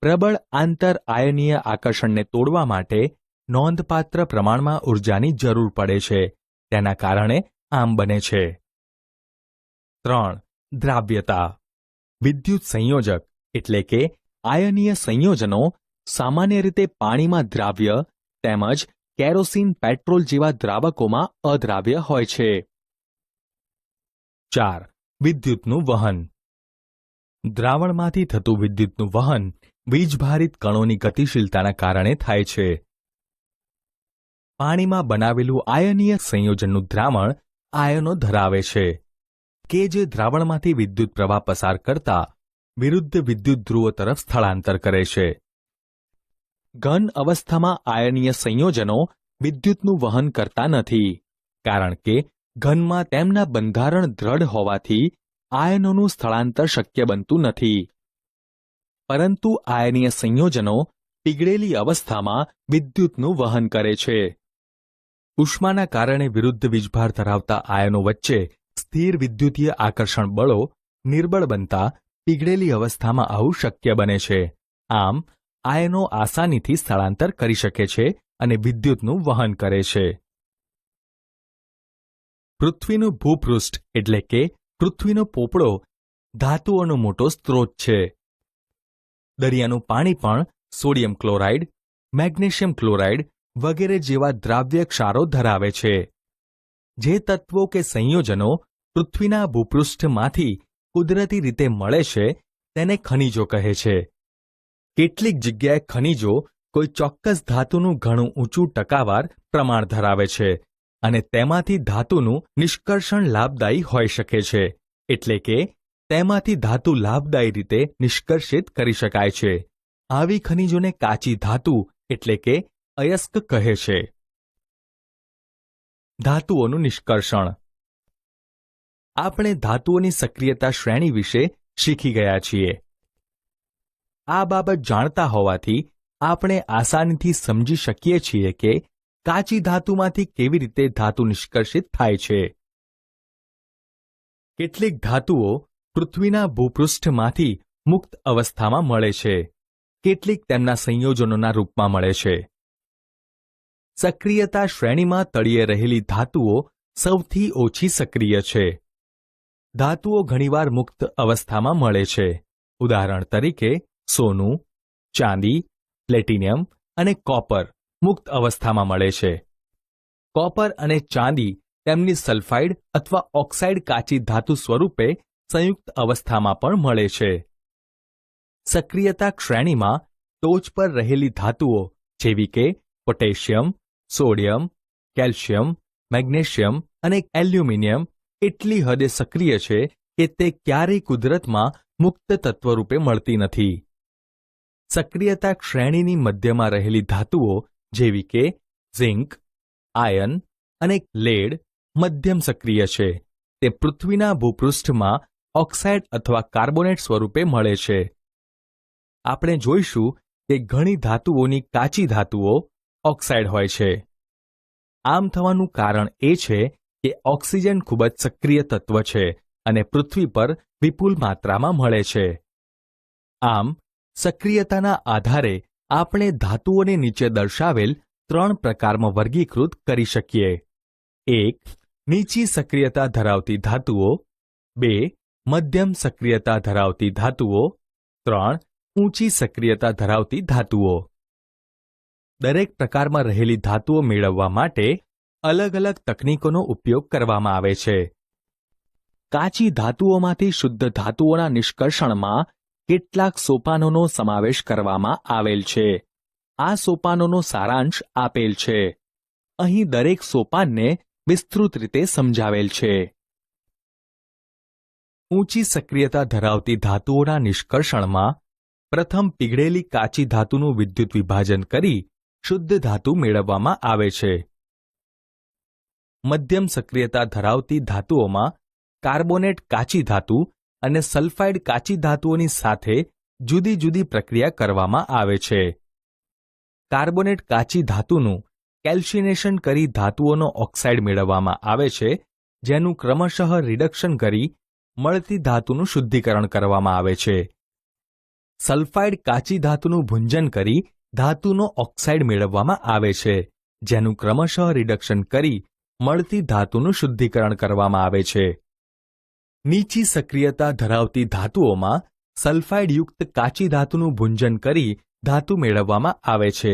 પ્રબળ આંતર આયનીય આકર્ષણને તોડવા માટે નોંધપાત્ર પ્રમાણમાં ઊર્જાની જરૂર પડે છે. તેના કારણે આમ બને છે. 3. દ્રાવ્યતા. વિદ્યુત સંયોજક એટલે કે આયનીય સંયોજનો સામાન્ય રીતે પાણીમાં દ્રાવ્ય તેમજ કેરોસીન, પેટ્રોલ જેવા દ્રાવકોમાં અદ્રાવ્ય હોય છે. 4. વિદ્યુતનું વહન. દ્રાવણમાંથી થતું વિદ્યુતનું વહન વીજભારિત કણોની ગતિશીલતાના કારણે થાય છે. પાણીમાં બનાવેલું આયનીય સંયોજનનું દ્રાવણ આયનો ધરાવે છે કે જે દ્રાવણમાંથી વિદ્યુત પ્રવાહ પસાર કરતા વિરુદ્ધ વિદ્યુત ધ્રુવો તરફ સ્થળાંતર કરે છે. ઘન અવસ્થામાં આયનીય સંયોજનો વિદ્યુતનું વહન કરતા નથી, કારણ કે ઘનમાં તેમના બંધારણ દ્રઢ હોવાથી આયનોનું સ્થળાંતર શક્ય બનતું નથી. પરંતુ આયનીય સંયોજનો પીગળેલી અવસ્થામાં વિદ્યુતનું વહન કરે છે. ઉષ્માના કારણે વિરુદ્ધ વીજભાર ધરાવતા આયનો વચ્ચે સ્થિર વિદ્યુતીય આકર્ષણ બળો નિર્બળ બનતા પીગળેલી અવસ્થામાં આવું શક્ય બને છે. આમ આયનો આસાનીથી સ્થળાંતર કરી શકે છે અને વિદ્યુતનું વહન કરે છે. પૃથ્વીનું ભૂપૃષ્ઠ એટલે કે પૃથ્વીનો પોપડો ધાતુઓનો મોટો સ્ત્રોત છે. દરિયાનું પાણી પણ સોડિયમ ક્લોરાઇડ, મેગ્નેશિયમ ક્લોરાઇડ વગેરે જેવા દ્રાવ્ય ક્ષારો ધરાવે છે. જે તત્વો કે સંયોજનો પૃથ્વીના ભૂપૃષ્ઠમાંથી કુદરતી રીતે મળે છે તેને ખનિજો કહે છે. કેટલીક જગ્યાએ ખનિજો કોઈ ચોક્કસ ધાતુનું ઘણું ઊંચું ટકાવાર પ્રમાણ ધરાવે છે અને તેમાંથી ધાતુનું નિષ્કર્ષણ લાભદાયી હોઈ શકે છે, એટલે કે તેમાંથી ધાતુ લાભદાયી રીતે નિષ્કર્ષિત કરી શકાય છે. આવી ખનિજોને કાચી ધાતુ એટલે કે અયસ્ક કહે છે. ધાતુઓનું નિષ્કર્ષણ. આપણે ધાતુઓની સક્રિયતા શ્રેણી વિશે શીખી ગયા છીએ. આ બાબત જાણતા હોવાથી આપણે આસાનીથી સમજી શકીએ છીએ કે કાચી ધાતુમાંથી કેવી રીતે ધાતુ નિષ્કર્ષિત થાય છે. કેટલીક ધાતુઓ પૃથ્વીના ભૂપૃષ્ઠમાંથી મુક્ત અવસ્થામાં મળે છે, કેટલીક તેમના સંયોજનોના રૂપમાં મળે છે. સક્રિયતા શ્રેણીમાં તળિયે રહેલી ધાતુઓ સૌથી ઓછી સક્રિય છે. ધાતુઓ ઘણીવાર મુક્ત અવસ્થામાં મળે છે. ઉદાહરણ તરીકે સોનું, ચાંદી, પ્લેટિનિયમ અને કોપર મુક્ત અવસ્થામાં મળે છે. કોપર અને ચાંદી તેમની સલ્ફાઇડ અથવા ઓક્સાઇડ કાચી ધાતુ સ્વરૂપે સંયુક્ત અવસ્થામાં પણ મળે છે. સક્રિયતા શ્રેણીમાં ટોચ પર રહેલી ધાતુઓ જેવી કે પોટેશિયમ, સોડિયમ, કેલ્શિયમ, મેગ્નેશિયમ અને એલ્યુમિનિયમ એટલી હદે સક્રિય છે કે તે ક્યારેય કુદરતમાં મુક્ત તત્વ રૂપે મળતી નથી. સક્રિયતા શ્રેણીની મધ્યમાં રહેલી ધાતુઓ જેવી કે ઝિંક, આયર્ન અને લેડ મધ્યમ સક્રિય છે. તે પૃથ્વીના ભૂપૃષ્ઠમાં ઓક્સાઇડ અથવા કાર્બોનેટ સ્વરૂપે મળે છે. આપણે જોઈશું કે ઘણી ધાતુઓની કાચી ધાતુઓ ઓક્સાઇડ હોય છે. આમ થવાનું કારણ એ છે કે ઓક્સિજન ખૂબ જ સક્રિય તત્વ છે અને પૃથ્વી પર વિપુલ માત્રામાં મળે છે. આમ સક્રિયતાના આધારે આપણે ધાતુઓને નીચે દર્શાવેલ 3 પ્રકારમાં વર્ગીકૃત કરી શકીએ. 1. નીચી સક્રિયતા ધરાવતી ધાતુઓ. 2. મધ્યમ સક્રિયતા ધરાવતી ધાતુઓ. 3. ઊંચી સક્રિયતા ધરાવતી ધાતુઓ. દરેક પ્રકારમાં રહેલી ધાતુઓ મેળવવા માટે અલગ અલગ તકનીકોનો ઉપયોગ કરવામાં આવે છે. કાચી ધાતુઓમાંથી શુદ્ધ ધાતુઓના નિષ્કર્ષણમાં કેટલાક સોપાનોનો સમાવેશ કરવામાં આવેલ છે. આ સોપાનોનો સારાંશ આપેલ છે. અહીં દરેક સોપાનને વિસ્તૃત રીતે સમજાવેલ છે. ઊંચી સક્રિયતા ધરાવતી ધાતુઓના નિષ્કર્ષણમાં પ્રથમ પીગળેલી કાચી ધાતુનું વિદ્યુત વિભાજન કરી શુદ્ધ ધાતુ મેળવવામાં આવે છે. મધ્યમ સક્રિયતા ધરાવતી ધાતુઓમાં કાર્બોનેટ કાચી ધાતુ અને સલ્ફાઇડ કાચી ધાતુઓની સાથે જુદી જુદી પ્રક્રિયા કરવામાં આવે છે. કાર્બોનેટ કાચી ધાતુનું કેલ્શિનેશન કરી ધાતુઓનો ઓક્સાઇડ મેળવવામાં આવે છે, જેનું ક્રમશઃ રિડક્શન કરી મળતી ધાતુનું શુદ્ધિકરણ કરવામાં આવે છે. સલ્ફાઇડ કાચી ધાતુનું ભુંજન કરી ધાતુનો ઓક્સાઇડ મેળવવામાં આવે છે, જેનું ક્રમશઃ રિડક્શન કરી મળતી ધાતુનું શુદ્ધિકરણ કરવામાં આવે છે. નીચી સક્રિયતા ધરાવતી ધાતુઓમાં સલ્ફાઇડયુક્ત કાચી ધાતુનું ભુંજન કરી ધાતુ મેળવવામાં આવે છે,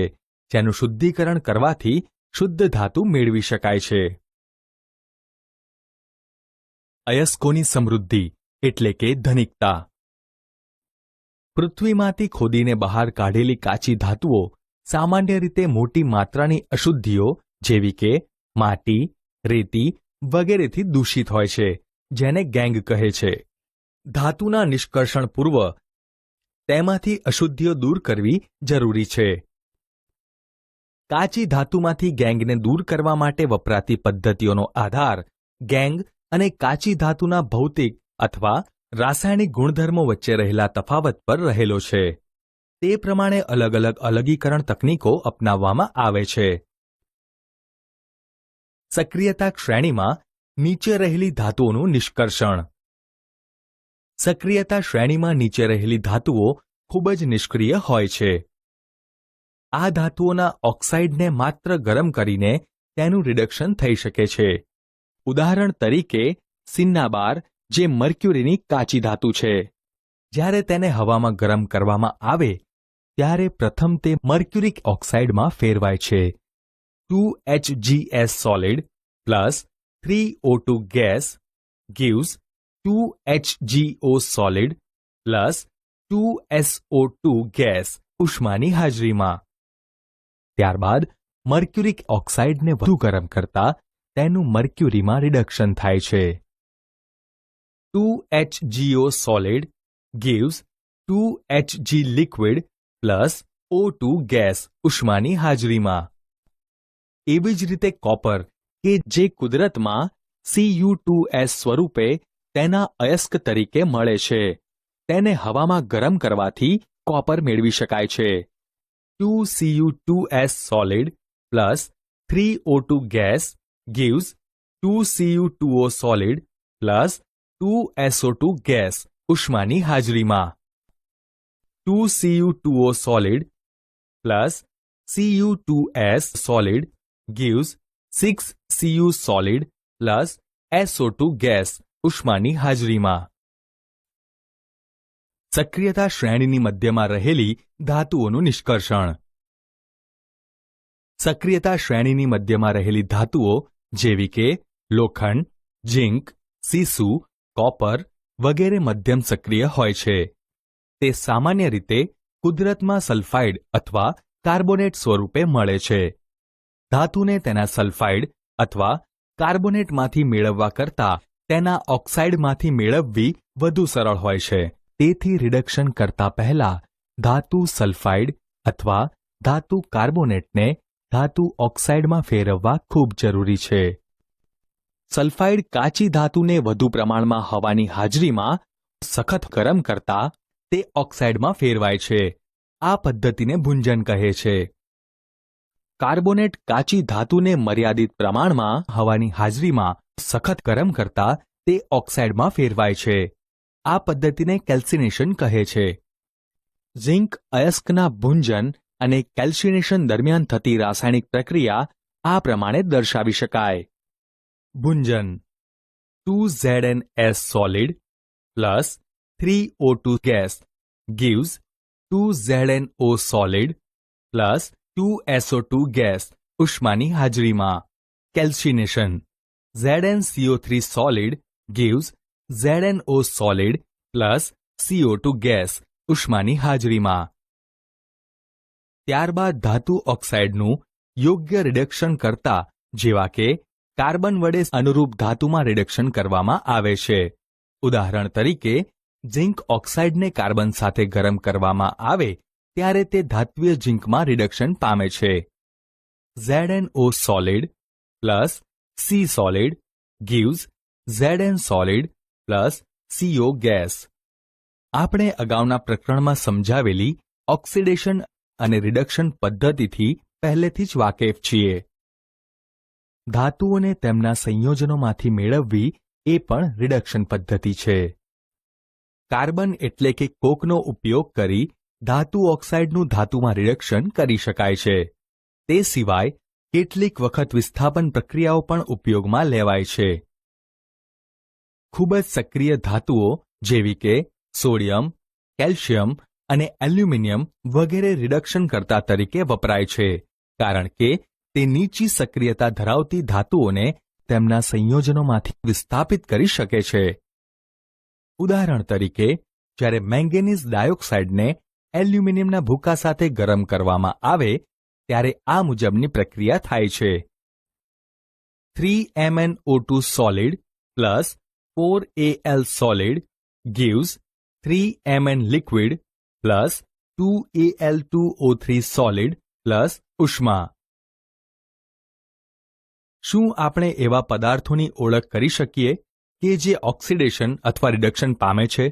જેનું શુદ્ધિકરણ કરવાથી શુદ્ધ ધાતુ મેળવી શકાય છે. અયસ્કોની સમૃદ્ધિ એટલે કે ધનિકતા. પૃથ્વીમાંથી ખોદીને બહાર કાઢેલી કાચી ધાતુઓ સામાન્ય રીતે મોટી માત્રાની અશુદ્ધિઓ જેવી કે માટી, રેતી વગેરેથી દૂષિત હોય છે, જેને ગેંગ કહે છે. ધાતુના નિષ્કર્ષણ પૂર્વ તેમાંથી અશુદ્ધિઓ દૂર કરવી જરૂરી છે. કાચી ધાતુમાંથી ગેંગને દૂર કરવા માટે વપરાતી પદ્ધતિઓનો આધાર ગેંગ અને કાચી ધાતુના ભૌતિક અથવા રાસાયણિક ગુણધર્મો વચ્ચે રહેલા તફાવત પર રહેલો છે. તે પ્રમાણે અલગ અલગ અલગીકરણ તકનીકો અપનાવવામાં આવે છે. સક્રિયતા શ્રેણીમાં નીચે રહેલી ધાતુઓનું નિષ્કર્ષણ. સક્રિયતા શ્રેણીમાં નીચે રહેલી ધાતુઓ ખૂબ જ નિષ્ક્રિય હોય છે. આ ધાતુઓના ઓક્સાઇડને માત્ર ગરમ કરીને તેનું રિડક્શન થઈ શકે છે. ઉદાહરણ તરીકે સિન્નાબાર, જે મર્ક્યુરીની કાચી ધાતુ છે. જ્યારે તેને હવામાં ગરમ કરવામાં આવે ત્યારે પ્રથમ તે મર્ક્યુરિક ઓક્સાઇડમાં ફેરવાય છે. 2HgS solid plus 3O2 gas gives 2HgO solid plus 2SO2 gas ઉષ્માની હાજરીમાં. ત્યારબાદ મર્ક્યુરિક ઓક્સાઇડને વધુ ગરમ કરતા તેનું મર્ક્યુરીમાં રિડક્શન થાય છે. 2HgO solid gives 2Hg liquid plus O2 gas ઉષ્માની હાજરીમાં. એવી જ રીતે કોપર, કે જે કુદરતમાં Cu2S સ્વરૂપે તેના અયસ્ક તરીકે મળે છે, તેને હવામાં ગરમ કરવાથી કોપર મેળવી શકાય છે. 2Cu2S solid plus 3O2 gas gives 2Cu2O solid plus 2SO2 gas ઉષ્માની હાજરીમાં. 2Cu2O solid plus Cu2S solid gives 6Cu solid plus SO2 gas ઉષ્માની હાજરીમાં. સક્રિયતા શ્રેણીની મધ્યમાં રહેલી ધાતુઓનું નિષ્કર્ષણ. સક્રિયતા શ્રેણીની મધ્યમાં રહેલી ધાતુઓ જેવી કે લોખંડ, ઝિંક, સીસુ, કોપર વગેરે મધ્યમ સક્રિય હોય છે. તે સામાન્ય રીતે કુદરતમાં સલ્ફાઇડ અથવા કાર્બોનેટ સ્વરૂપે મળે છે. ધાતુને તેના સલ્ફાઇડ અથવા કાર્બોનેટમાંથી મેળવવા કરતાં તેના ઓક્સાઇડમાંથી મેળવવી વધુ સરળ હોય છે. તેથી રિડક્શન કરતા પહેલા ધાતુ સલ્ફાઇડ અથવા ધાતુ કાર્બોનેટને ધાતુ ઓક્સાઇડમાં ફેરવવા ખૂબ જરૂરી છે. સલ્ફાઇડ કાચી ધાતુને વધુ પ્રમાણમાં હવાની હાજરીમાં સખત ગરમ કરતા તે ઓક્સાઇડમાં ફેરવાય છે. આ પદ્ધતિને ભુંજન કહે છે. કાર્બોનેટ કાચી ધાતુને મર્યાદિત પ્રમાણમાં હવાની હાજરીમાં સખત ગરમ કરતા તે ઓક્સાઇડમાં ફેરવાય છે. આ પદ્ધતિને કેલ્સિનેશન કહે છે. ઝિંક અયસ્કના ભુંજન અને કેલ્સિનેશન દરમિયાન થતી રાસાયણિક પ્રક્રિયા આ પ્રમાણે દર્શાવી શકાય. ભુંજન 2ZnS solid plus 3O2 gas gives 2ZnO solid plus 2SO2 gas ઉષ્માની હાજરીમાં. Calcination ZnCO3 solid gives ZnO solid plus CO2 gas ઉષ્માની હાજરીમાં. ત્યારબાદ ધાતુ ઓક્સાઇડનું યોગ્ય રિડક્શન કરતા જેવા કે કાર્બન વડે અનુરૂપ ધાતુમાં રિડક્શન કરવામાં આવે છે. ઉદાહરણ તરીકે ઝિંક ઓક્સાઇડને કાર્બન સાથે ગરમ કરવામાં આવે ત્યારે તે ધાત્વીય ઝિંકમાં રિડક્શન પામે છે. ZnO solid plus C solid gives Zn solid plus CO gas. આપણે અગાઉના પ્રકરણમાં સમજાવેલી ઓક્સિડેશન અને રિડક્શન પદ્ધતિથી પહેલેથી જ વાકેફ છીએ. ધાતુઓને તેમના સંયોજનોમાંથી મેળવવી એ પણ રિડક્શન પદ્ધતિ છે. કાર્બન એટલે કે કોકનો ઉપયોગ કરી ધાતુ ઓક્સાઇડનું ધાતુમાં રિડક્શન કરી શકાય છે. તે સિવાય કેટલીક વખત વિસ્થાપન પ્રક્રિયાઓ પણ ઉપયોગમાં લેવાય છે. ખૂબ જ સક્રિય ધાતુઓ જેવી કે સોડિયમ, કેલ્શિયમ અને એલ્યુમિનિયમ વગેરે રિડક્શન કરતા તરીકે વપરાય છે, કારણ કે તે નીચી સક્રિયતા ધરાવતી ધાતુઓને તેમના સંયોજનોમાંથી વિસ્થાપિત કરી શકે છે. ઉદાહરણ તરીકે જ્યારે મેંગેનીઝ ડાયોક્સાઇડને એલ્યુમિનિયમના ભૂકા સાથે ગરમ કરવામાં આવે ત્યારે આ મુજબની પ્રક્રિયા થાય છે. 3MnO2 solid plus 4Al solid gives 3Mn liquid plus 2Al2O3 solid plus ઉષ્મા. શું આપણે એવા પદાર્થોની ઓળખ કરી શકીએ કે જે ઓક્સિડેશન અથવા રિડક્શન પામે છે?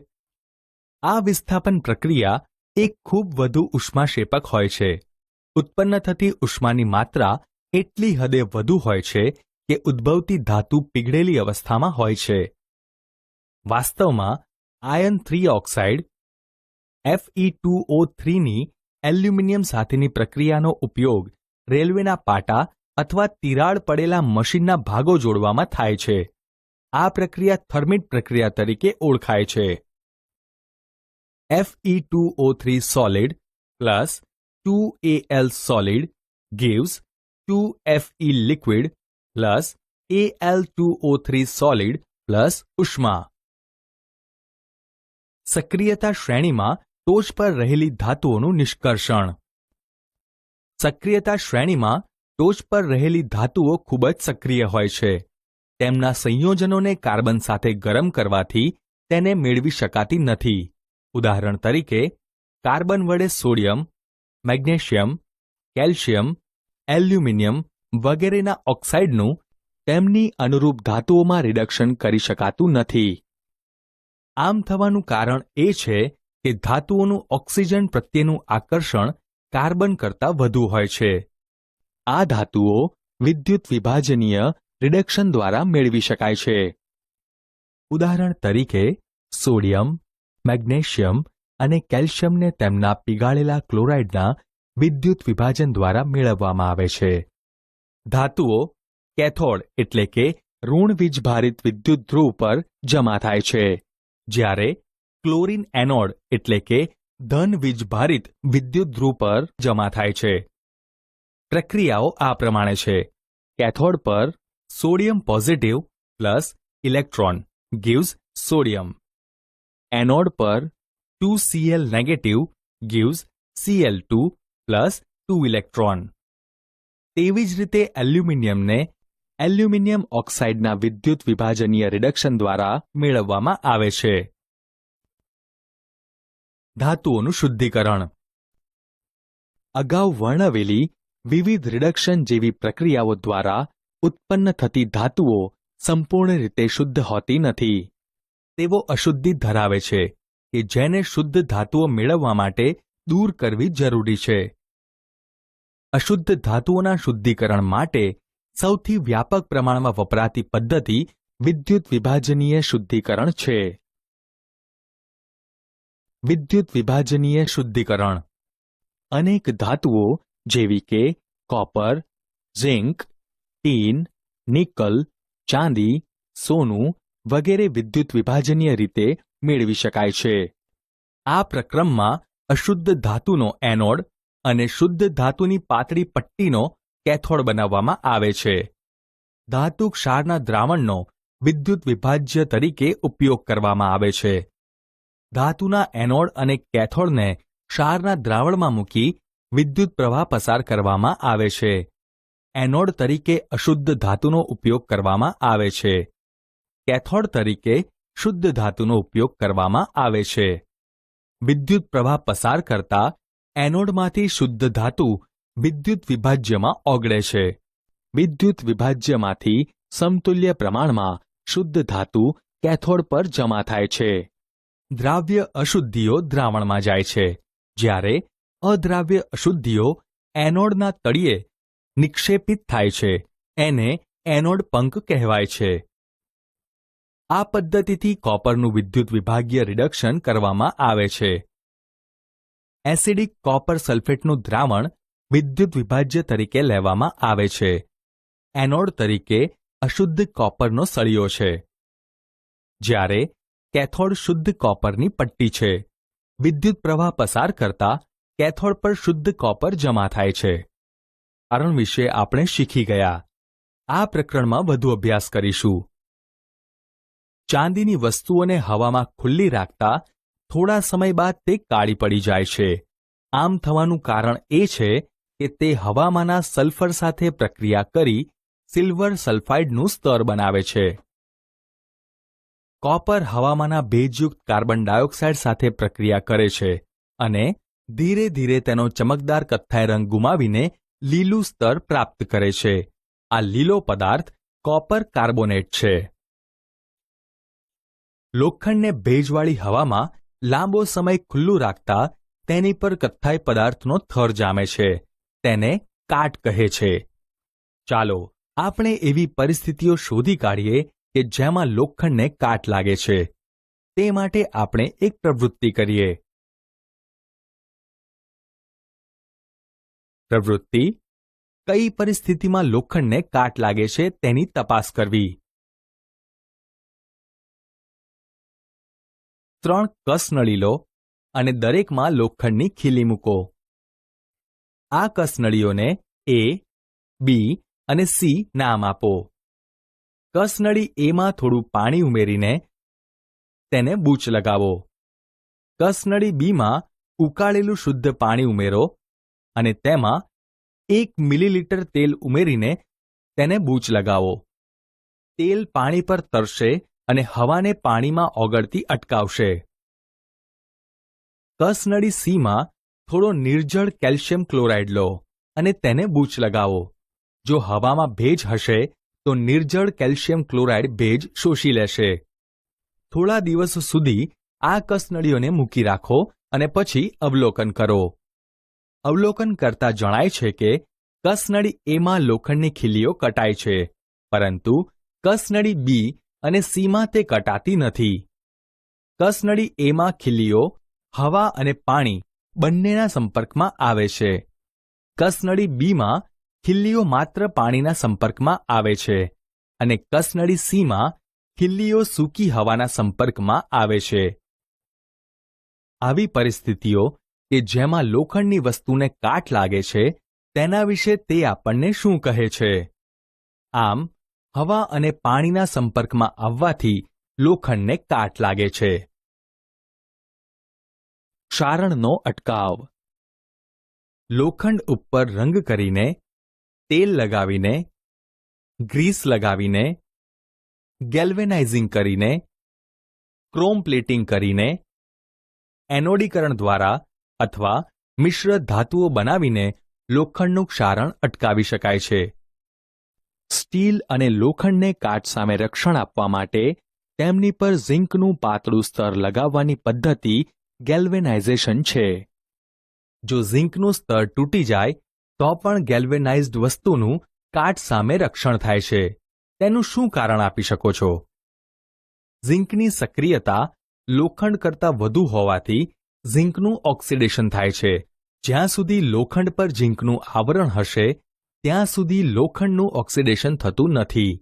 આ વિસ્થાપન પ્રક્રિયા એક ખૂબ વધુ ઉષ્માક્ષેપક હોય છે. ઉત્પન્ન થતી ઉષ્માની માત્રા એટલી હદે વધુ હોય છે કે ઉદ્ભવતી ધાતુ પીગળેલી અવસ્થામાં હોય છે. વાસ્તવમાં આયર્ન 3 ઓક્સાઇડ Fe2O3 ની એલ્યુમિનિયમ સાથેની પ્રક્રિયાનો ઉપયોગ રેલવેના પાટા અથવા તિરાડ પડેલા મશીનના ભાગો જોડવામાં થાય છે. આ પ્રક્રિયા થર્મિટ પ્રક્રિયા તરીકે ઓળખાય છે. Fe2O3 solid plus 2Al solid gives 2Fe liquid plus Al2O3 solid plus ઉષ્મા. સક્રિયતા શ્રેણીમાં ટોચ પર રહેલી ધાતુઓનું નિષ્કર્ષણ. સક્રિયતા શ્રેણીમાં ટોચ પર રહેલી ધાતુઓ ખૂબ જ સક્રિય હોય છે. તેમના સંયોજનોને કાર્બન સાથે ગરમ કરવાથી તેને મેળવી શકાતી નથી. ઉદાહરણ તરીકે કાર્બન વડે સોડિયમ, મેગ્નેશિયમ, કેલ્શિયમ, એલ્યુમિનિયમ વગેરેના ઓક્સાઇડનું તેમની અનુરૂપ ધાતુઓમાં રિડક્શન કરી શકાતું નથી. આમ થવાનું કારણ એ છે કે ધાતુઓનું ઓક્સિજન પ્રત્યેનું આકર્ષણ કાર્બન કરતાં વધુ હોય છે. આ ધાતુઓ વિદ્યુત વિભાજનીય રિડક્શન દ્વારા મેળવી શકાય છે. ઉદાહરણ તરીકે સોડિયમ, મેગ્નેશિયમ અને કેલ્શિયમને તેમના પીગાળેલા ક્લોરાઇડના વિદ્યુત વિભાજન દ્વારા મેળવવામાં આવે છે. ધાતુઓ કેથોડ એટલે કે ઋણ વીજભારિત વિદ્યુત ધ્રુવ પર જમા થાય છે, જ્યારે ક્લોરીન એનોડ એટલે કે ધન વીજભારિત વિદ્યુત ધ્રુવ પર જમા થાય છે. પ્રક્રિયાઓ આ પ્રમાણે છે. કેથોડ પર sodium positive plus electron gives sodium. Anode પર 2Cl negative gives Cl2 plus 2 electron. તેવી જ રીતે એલ્યુમિનિયમને એલ્યુમિનિયમ ઓક્સાઇડના વિદ્યુત વિભાજનીય રિડક્શન દ્વારા મેળવવામાં આવે છે. ધાતુઓનું શુદ્ધિકરણ. અગાઉ વર્ણવેલી વિવિધ રિડક્શન જેવી પ્રક્રિયાઓ દ્વારા ઉત્પન્ન થતી ધાતુઓ સંપૂર્ણ રીતે શુદ્ધ હોતી નથી. તેઓ અશુદ્ધિ ધરાવે છે કે જેને શુદ્ધ ધાતુઓ મેળવવા માટે દૂર કરવી જરૂરી છે. અશુદ્ધ ધાતુઓના શુદ્ધિકરણ માટે સૌથી વ્યાપક પ્રમાણમાં વપરાતી પદ્ધતિ વિદ્યુત વિભાજનીય શુદ્ધિકરણ છે. વિદ્યુત વિભાજનીય શુદ્ધિકરણ. અનેક ધાતુઓ જેવી કે કોપર, ઝિંક, ટીન, નિકલ, ચાંદી, સોનું વગેરે વિદ્યુત વિભાજનીય રીતે મેળવી શકાય છે. આ પ્રક્રમમાં અશુદ્ધ ધાતુનો એનોડ અને શુદ્ધ ધાતુની પાતળી પટ્ટીનો કેથોડ બનાવવામાં આવે છે. ધાતુ ક્ષારના દ્રાવણનો વિદ્યુત વિભાજ્ય તરીકે ઉપયોગ કરવામાં આવે છે. ધાતુના એનોડ અને કેથોડને ક્ષારના દ્રાવણમાં મૂકી વિદ્યુત પ્રવાહ પસાર કરવામાં આવે છે. એનોડ તરીકે અશુદ્ધ ધાતુનો ઉપયોગ કરવામાં આવે છે. કેથોડ તરીકે શુદ્ધ ધાતુનો ઉપયોગ કરવામાં આવે છે. વિદ્યુત પ્રવાહ પસાર કરતા એનોડમાંથી શુદ્ધ ધાતુ વિદ્યુત વિભાજ્યમાં ઓગળે છે. વિદ્યુત વિભાજ્યમાંથી સમતુલ્ય પ્રમાણમાં શુદ્ધ ધાતુ કેથોડ પર જમા થાય છે. દ્રાવ્ય અશુદ્ધિઓ દ્રાવણમાં જાય છે, જ્યારે અદ્રાવ્ય અશુદ્ધિઓ એનોડના તળિયે નિક્ષેપિત થાય છે. એને એનોડ પંક કહેવાય છે. આ પદ્ધતિથી કોપરનું વિદ્યુત વિભાગીય રિડક્શન કરવામાં આવે છે. એસિડિક કોપર સલ્ફેટનું દ્રાવણ વિદ્યુત વિભાજ્ય તરીકે લેવામાં આવે છે. એનોડ તરીકે અશુદ્ધ કોપરનો સળિયો છે, જ્યારે કેથોડ શુદ્ધ કોપરની પટ્ટી છે. વિદ્યુત પ્રવાહ પસાર કરતા કેથોડ પર શુદ્ધ કોપર જમા થાય છે. કારણ વિશે આપણે શીખી ગયા. આ પ્રકરણમાં વધુ અભ્યાસ કરીશું. ચાંદીની વસ્તુઓને હવામાં ખુલ્લી રાખતા થોડા સમય બાદ તે કાળી પડી જાય છે. આમ થવાનું કારણ એ છે કે તે હવામાંના સલ્ફર સાથે પ્રક્રિયા કરી સિલ્વર સલ્ફાઇડનું સ્તર બનાવે છે. કોપર હવામાંના ભેજયુક્ત કાર્બન ડાયોક્સાઇડ સાથે પ્રક્રિયા કરે છે અને ધીરે ધીરે તેનો ચમકદાર કથ્થાઈ રંગ ગુમાવીને લીલું સ્તર પ્રાપ્ત કરે છે. આ લીલો પદાર્થ કોપર કાર્બોનેટ છે. લોખંડને ભેજવાળી હવામાં લાંબો સમય ખુલ્લું રાખતા તેની પર કથ્થાઈ પદાર્થનો થર જામે છે. તેને કાટ કહે છે. ચાલો આપણે એવી પરિસ્થિતિઓ શોધી કાઢીએ કે જેમાં લોખંડને કાટ લાગે છે. તે માટે આપણે એક પ્રવૃત્તિ કરીએ. પ્રવૃત્તિ: કઈ પરિસ્થિતિમાં લોખંડને કાટ લાગે છે તેની તપાસ કરવી. 3 કસનળી લો અને દરેકમાં લોખંડની ખીલી મૂકો. આ કસનળીઓને A, B અને C નામ આપો. કસનળી A માં થોડું પાણી ઉમેરીને તેને બૂચ લગાવો. કસનળી B માં ઉકાળેલું શુદ્ધ પાણી ઉમેરો અને તેમાં 1 મિલીલીટર તેલ ઉમેરીને તેને બૂચ લગાવો. તેલ પાણી પર તરશે અને હવાને પાણીમાં ઓગળતી અટકાવશે. કસનળી C માં થોડો નિર્જળ કેલ્શિયમ ક્લોરાઇડ લો અને તેને બૂચ લગાવો. જો હવામાં ભેજ હશે તો નિર્જળ કેલ્શિયમ ક્લોરાઇડ ભેજ શોષી લેશે. થોડા દિવસો સુધી આ કસનળીઓને મૂકી રાખો અને પછી અવલોકન કરો. અવલોકન કરતા જણાય છે કે કસનળી A માં લોખંડની ખીલીઓ કટાય છે, પરંતુ કસનળી B અને C માં તે કટાતી નથી. કસનળી A માં ખીલીઓ હવા અને પાણી બંનેના સંપર્કમાં આવે છે. કસનળી B માં ખીલીઓ માત્ર પાણીના સંપર્કમાં આવે છે અને કસનળી C માં ખીલીઓ સૂકી હવાના સંપર્કમાં આવે છે. આવી પરિસ્થિતિઓ કે જેમાં લોખંડની વસ્તુને કાટ લાગે છે તેના વિશે તે આપણને શું કહે છે? આમ, હવા અને પાણીના સંપર્કમાં આવવાથી લોખંડને કાટ લાગે છે. ક્ષારણનો અટકાવ. લોખંડ ઉપર રંગ કરીને, તેલ લગાવીને, ગ્રીસ લગાવીને, ગેલ્વેનાઇઝિંગ કરીને, ક્રોમ પ્લેટિંગ કરીને, એનોડીકરણ દ્વારા અથવા મિશ્ર ધાતુઓ બનાવીને લોખંડનું ક્ષારણ અટકાવી શકાય છે. સ્ટીલ અને લોખંડને કાટ સામે રક્ષણ આપવા માટે તેમની પર ઝિંકનું પાતળું સ્તર લગાવવાની પદ્ધતિ ગેલ્વેનાઇઝેશન છે. જો ઝિંકનું સ્તર તૂટી જાય તો પણ ગેલ્વેનાઇઝ્ડ વસ્તુનું કાટ સામે રક્ષણ થાય છે. તેનું શું કારણ આપી શકો છો? ઝિંકની સક્રિયતા લોખંડ કરતાં વધુ હોવાથી ઝિંકનું ઓક્સિડેશન થાય છે. જ્યાં સુધી લોખંડ પર ઝિંકનું આવરણ હશે ત્યાં સુધી લોખંડનું ઓક્સિડેશન થતું નથી.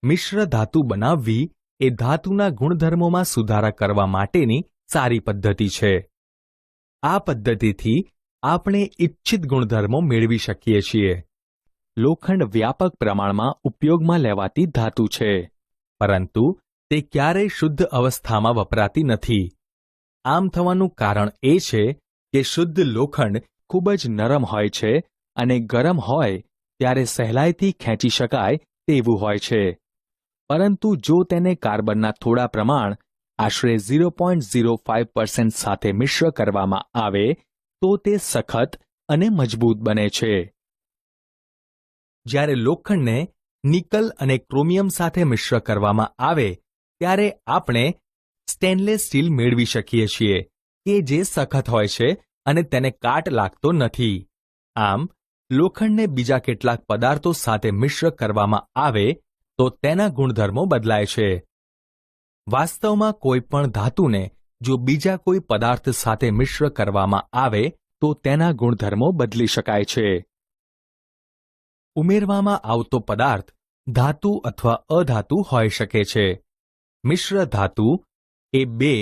મિશ્ર ધાતુ બનાવવી એ ધાતુના ગુણધર્મોમાં સુધારા કરવા માટેની સારી પદ્ધતિ છે. આ પદ્ધતિથી આપણે ઇચ્છિત ગુણધર્મો મેળવી શકીએ છીએ. લોખંડ વ્યાપક પ્રમાણમાં ઉપયોગમાં લેવાતી ધાતુ છે, પરંતુ તે ક્યારેય શુદ્ધ અવસ્થામાં વપરાતી નથી. આમ થવાનું કારણ એ છે કે શુદ્ધ લોખંડ ખૂબ જ નરમ હોય છે અને ગરમ હોય ત્યારે સહેલાઈથી ખેંચી શકાય તેવું હોય છે. પરંતુ જો તેને કાર્બનના થોડા પ્રમાણ આશરે 0.05% સાથે મિશ્ર કરવામાં આવે તો તે સખત અને મજબૂત બને છે. જ્યારે લોખંડને નિકલ અને ક્રોમિયમ સાથે મિશ્ર કરવામાં આવે ત્યારે આપણે સ્ટેનલેસ સ્ટીલ મેળવી શકીએ છીએ કે જે સખત હોય છે અને તેને કાટ લાગતો નથી. આમ, લોખંડને બીજા કેટલાક પદાર્થો સાથે મિશ્ર કરવામાં આવે તો તેના ગુણધર્મો બદલાય છે. વાસ્તવમાં કોઈ પણ ધાતુને જો બીજા કોઈ પદાર્થ સાથે મિશ્ર કરવામાં આવે તો તેના ગુણધર્મો બદલી શકાય છે. ઉમેરવામાં આવતો પદાર્થ ધાતુ અથવા અધાતુ હોઈ શકે છે. મિશ્ર ધાતુ એ 2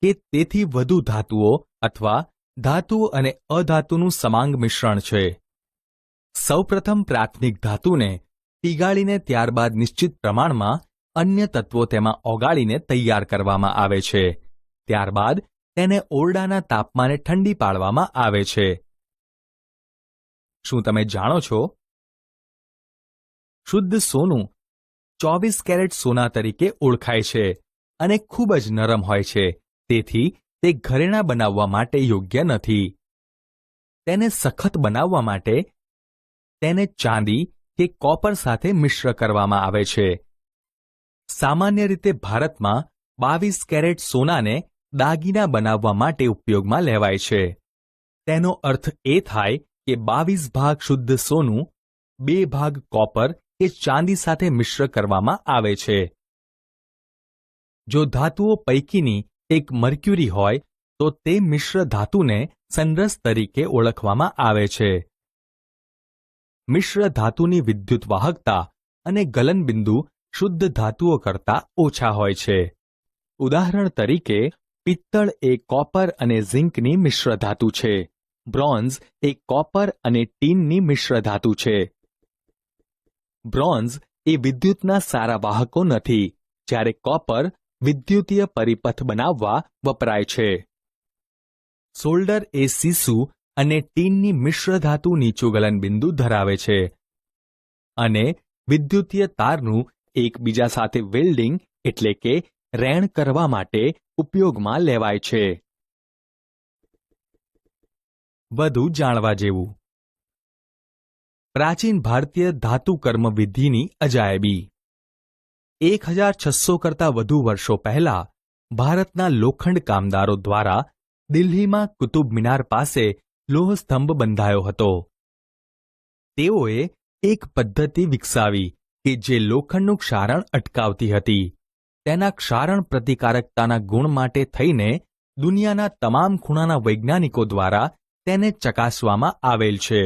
કે તેથી વધુ ધાતુઓ અથવા ધાતુ અને અધાતુનું સમાંગ મિશ્રણ છે. સૌપ્રથમ પ્રાથમિક ધાતુને પીગાળીને ત્યારબાદ નિશ્ચિત પ્રમાણમાં અન્ય તત્વો તેમાં ઓગાળીને તૈયાર કરવામાં આવે છે. ત્યારબાદ તેને ઓરડાના તાપમાને ઠંડી પાડવામાં આવે છે. શું તમે જાણો છો? શુદ્ધ સોનું 24 કેરેટ સોના તરીકે ઓળખાય છે અને ખૂબ જ નરમ હોય છે, તેથી તે ઘરેણાં બનાવવા માટે યોગ્ય નથી. તેને સખત બનાવવા માટે તેને ચાંદી કે કોપર સાથે મિશ્ર કરવામાં આવે છે. સામાન્ય રીતે ભારતમાં 22 કેરેટ સોનાને દાગીના બનાવવા માટે ઉપયોગમાં લેવાય છે. તેનો અર્થ એ થાય કે 22 ભાગ શુદ્ધ સોનું 2 ભાગ કોપર કે ચાંદી સાથે મિશ્ર કરવામાં આવે છે. જો ધાતુઓ પૈકીની એક મર્ક્યુરી હોય તો તે મિશ્ર ધાતુને સંરસ તરીકે ઓળખવામાં આવે છે. મિશ્ર ધાતુની વિદ્યુત વાહકતા અને ગલનબિંદુ શુદ્ધ ધાતુઓ કરતાં ઓછા હોય છે. ઉદાહરણ તરીકે પિત્તળ એ કોપર અને ઝિંકની મિશ્ર ધાતુ છે. બ્રોન્ઝ એ કોપર અને ટીનની મિશ્ર ધાતુ છે. બ્રોન્ઝ એ વિદ્યુતના સારા વાહકો નથી, જ્યારે કોપર વિદ્યુતીય પરિપથ બનાવવા વપરાય છે. સોલ્ડર એ સીસુ અને ટીનની મિશ્ર ધાતુ નીચું ગલનબિંદુ ધરાવે છે અને વિદ્યુતીય તારનું એકબીજા સાથે વેલ્ડિંગ એટલે કે રેણ કરવા માટે ઉપયોગમાં લેવાય છે. વધુ જાણવા જેવું. પ્રાચીન ભારતીય ધાતુકર્મ વિધિની અજાયબી. 1600 કરતાં વધુ વર્ષો પહેલા ભારતના લોખંડ કામદારો દ્વારા દિલ્હીમાં કુતુબ મિનાર પાસે લોહસ્તંભ બંધાયો હતો. તેઓએ એક પદ્ધતિ વિકસાવી કે જે લોખંડનું ક્ષારણ અટકાવતી હતી. તેના ક્ષારણ પ્રતિકારકતાના ગુણ માટે થઈને દુનિયાના તમામ ખૂણાના વૈજ્ઞાનિકો દ્વારા તેને ચકાસવામાં આવેલ છે.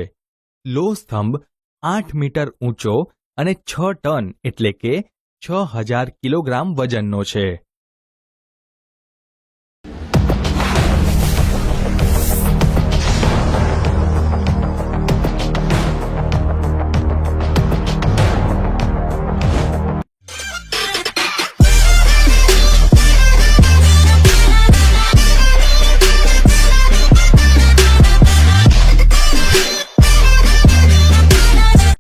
લોહસ્તંભ 8 મીટર ઊંચો અને 6 ટન એટલે કે 6000 કિલોગ્રામ વજનનો છે.